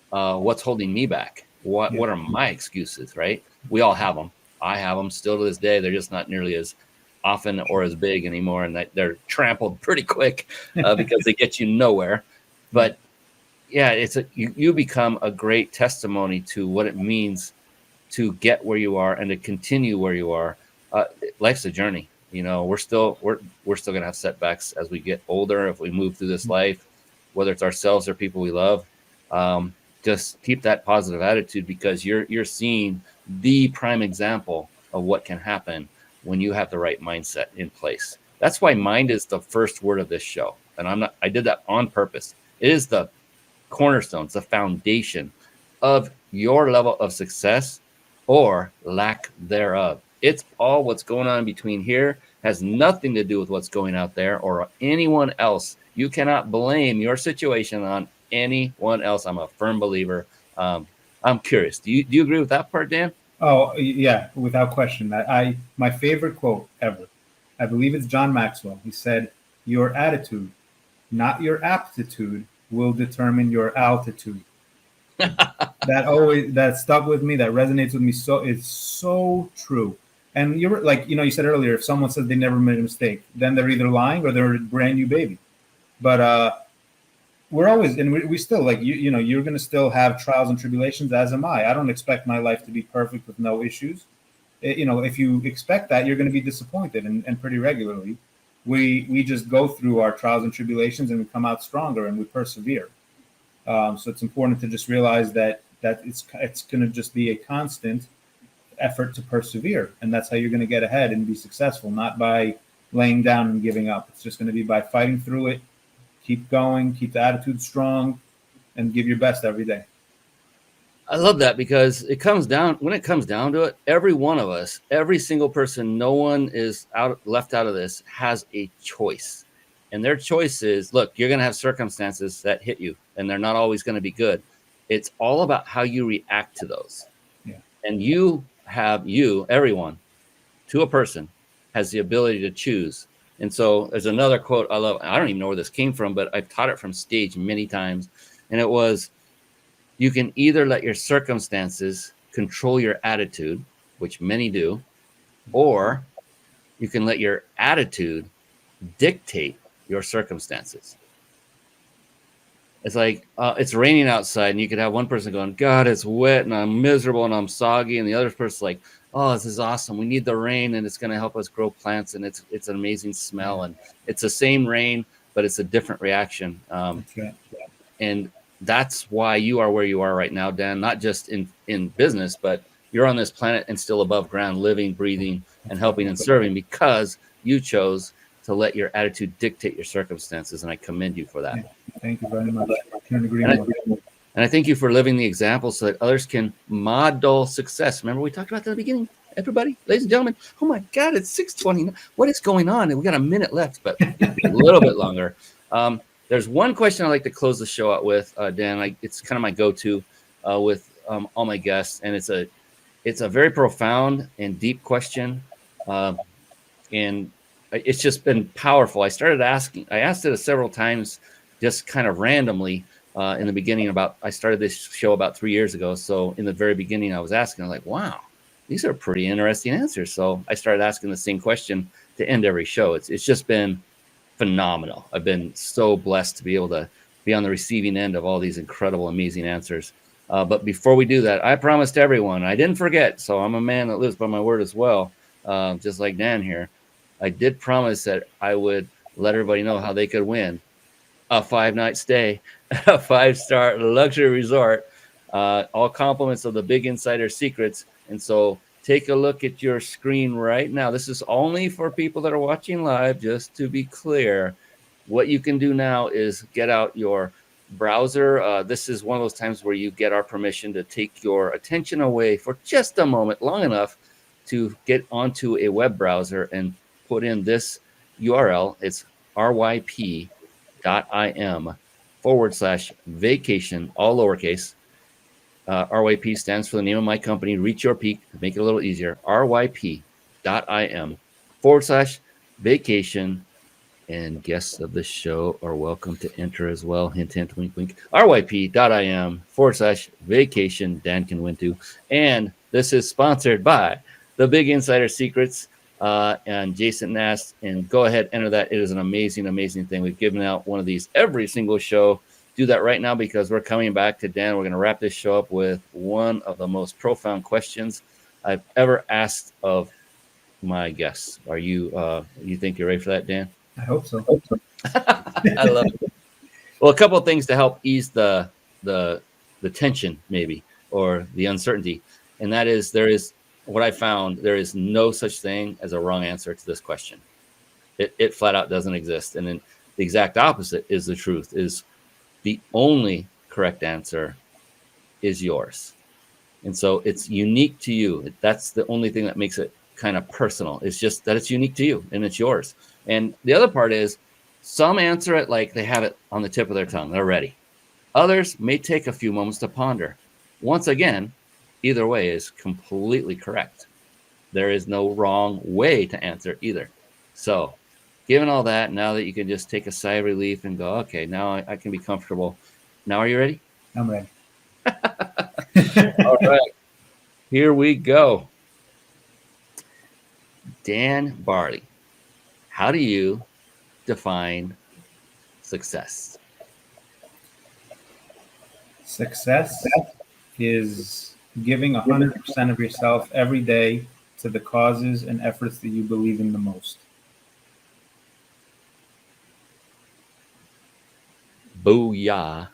What's holding me back? What are my excuses, right? We all have them. I have them still to this day. They're just not nearly as often or as big anymore, and they're trampled pretty quick because they get you nowhere. But yeah, you become a great testimony to what it means to get where you are and to continue where you are. Life's a journey. We're still gonna have setbacks as we get older, if we move through this life, whether it's ourselves or people we love. Just keep that positive attitude, because you're seeing the prime example of what can happen when you have the right mindset in place. That's why mind is the first word of this show. And I did that on purpose. It is the cornerstones, the foundation of your level of success or lack thereof. It's all what's going on between here, has nothing to do with what's going out there or anyone else. You cannot blame your situation on anyone else. I'm a firm believer. I'm curious. Do you agree with that part, Dan? Oh yeah, without question. My favorite quote ever. I believe it's John Maxwell. He said, "Your attitude, not your aptitude, will determine your altitude." That stuck with me. That resonates with me. So it's so true. And you're like, you said earlier, if someone says they never made a mistake, then they're either lying or they're a brand new baby. But we're always, and we still, like, you're going to still have trials and tribulations, as am I. I don't expect my life to be perfect with no issues. If you expect that, you're going to be disappointed, and pretty regularly. We just go through our trials and tribulations, and we come out stronger, and we persevere. So it's important to just realize that it's going to just be a constant effort to persevere, and that's how you're going to get ahead and be successful, not by laying down and giving up. It's just going to be by fighting through it. Keep going, keep the attitude strong, and give your best every day. I love that, because when it comes down to it, every one of us, every single person, no one is left out of this, has a choice. And their choice is, look, you're going to have circumstances that hit you, and they're not always going to be good. It's all about how you react to those. Yeah. And everyone, to a person, has the ability to choose. And so there's another quote I love. I don't even know where this came from, but I've taught it from stage many times. And it was, you can either let your circumstances control your attitude, which many do, or you can let your attitude dictate your circumstances. It's like, it's raining outside, and you could have one person going, God, it's wet and I'm miserable and I'm soggy. And the other person's like, oh, this is awesome. We need the rain, and it's going to help us grow plants, and it's an amazing smell. And it's the same rain, but it's a different reaction. And that's why you are where you are right now, Dan, not just in business, but you're on this planet and still above ground, living, breathing, and helping and serving, because you chose to let your attitude dictate your circumstances. And I commend you for that. Yeah, thank you very much. And I thank you for living the example so that others can model success. Remember, we talked about that at the beginning, everybody, ladies and gentlemen. Oh my God, it's 6:20. What is going on? And we got a minute left, but a little bit longer. There's one question I like to close the show out with, Dan. It's kind of my go-to with all my guests, and it's a very profound and deep question, and it's just been powerful. I asked it several times, just kind of randomly in the beginning. I started this show about 3 years ago, so in the very beginning, I was asking, I'm like, wow, these are pretty interesting answers. So I started asking the same question to end every show. It's just been phenomenal. I've been so blessed to be able to be on the receiving end of all these incredible, amazing answers. But before we do that, I promised everyone, I didn't forget, so I'm a man that lives by my word as well, just like Dan here. I did promise that I would let everybody know how they could win a 5-night stay, a 5-star luxury resort, all compliments of the Big Insider Secrets. And so take a look at your screen right now. This is only for people that are watching live, just to be clear. What you can do now is get out your browser. This is one of those times where you get our permission to take your attention away for just a moment, long enough to get onto a web browser and put in this URL. It's ryp.im/vacation, all lowercase. RYP stands for the name of my company, Reach Your Peak, to make it a little easier. ryp.im/vacation. And guests of the show are welcome to enter as well. Hint, hint, wink, wink. ryp.im/vacation. Dan can win too. And this is sponsored by The Big Insider Secrets and Jason Nast. And go ahead, enter that. It is an amazing, amazing thing. We've given out one of these every single show. Do that right now because we're coming back to Dan. We're going to wrap this show up with one of the most profound questions I've ever asked of my guests. Are you think you're ready for that, Dan? I hope so. I love it. Well, a couple of things to help ease the tension, maybe, or the uncertainty, and that is there is what I found. There is no such thing as a wrong answer to this question. It flat out doesn't exist, and then the exact opposite is the truth. Is the only correct answer is yours, and so it's unique to you. That's the only thing that makes it kind of personal. It's just that it's unique to you and it's yours. And the other part is some answer it like they have it on the tip of their tongue. They're ready. Others may take a few moments to ponder. Once again, either way is completely correct. There is no wrong way to answer either. So given all that, now that you can just take a sigh of relief and go, okay, now I can be comfortable. Now are you ready? I'm ready. All right. Here we go. Dan Barli, how do you define success? Success is giving 100% of yourself every day to the causes and efforts that you believe in the most. Booyah.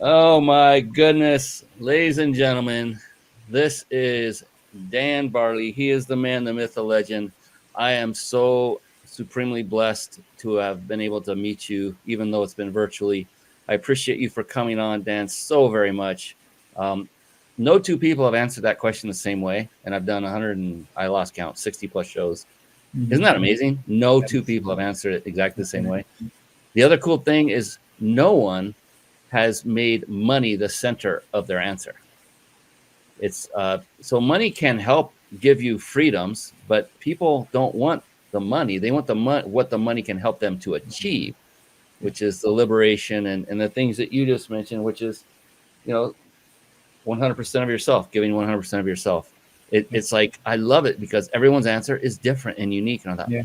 Oh my goodness, ladies and gentlemen, this is Dan Barli. He is the man, the myth, the legend. I am so supremely blessed to have been able to meet you, even though it's been virtually. I appreciate you for coming on, Dan, so very much. No two people have answered that question the same way, and I've done 60 plus shows. Mm-hmm. Isn't that amazing? No two people have answered it exactly the same way. The other cool thing is no one has made money the center of their answer. It's so money can help give you freedoms, but people don't want the money. They want what the money can help them to achieve, which is the liberation and the things that you just mentioned, which is, 100% of yourself, giving 100% of yourself. It's like, I love it because everyone's answer is different and unique. And I thought, yeah.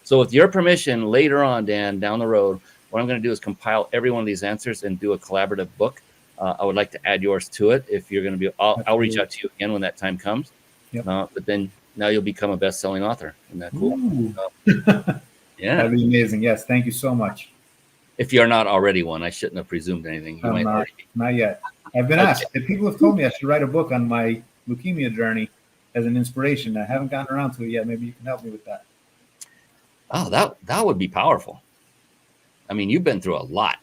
So with your permission later on, Dan, down the road, what I'm going to do is compile every one of these answers and do a collaborative book. I would like to add yours to it. If you're going to be, I'll reach out to you again when that time comes. Yep. But then now you'll become a best-selling author. Isn't that cool? Yeah. That'd be amazing. Yes. Thank you so much. If you're not already one, I shouldn't have presumed anything. You might already be. Not yet. I've been asked. People have told me I should write a book on my leukemia journey as an inspiration. I haven't gotten around to it yet. Maybe you can help me with that. Oh, that would be powerful. I mean, you've been through a lot.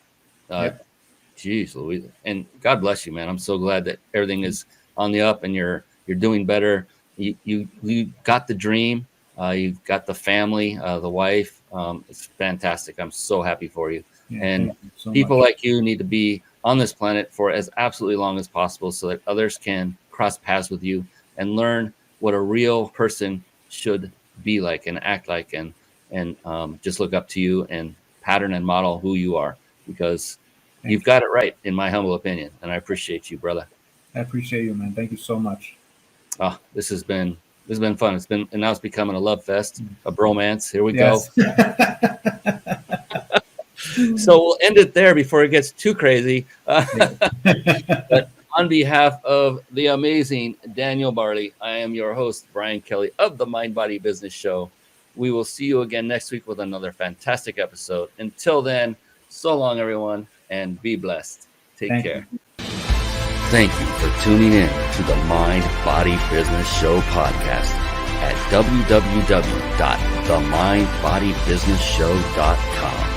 Geez, Louise. And God bless you, man. I'm so glad that everything is on the up and you're doing better. You got the dream. You've got the family, the wife. It's fantastic. I'm so happy for you. Yeah, and so people like you need to be on this planet for as absolutely long as possible so that others can cross paths with you and learn what a real person should be like and act like and just look up to you and pattern and model who you are, because you've got it right, in my humble opinion. And I appreciate you, brother. I appreciate you, man. Thank you so much. Oh, this has been fun. And now it's becoming a love fest, a bromance. Here we go. So we'll end it there before it gets too crazy. But on behalf of the amazing Daniel Barli, I am your host, Brian Kelly of the Mind Body Business Show. We will see you again next week with another fantastic episode. Until then, so long, everyone, and be blessed. Take care. Thank you for tuning in to the Mind Body Business Show podcast at www.themindbodybusinessshow.com.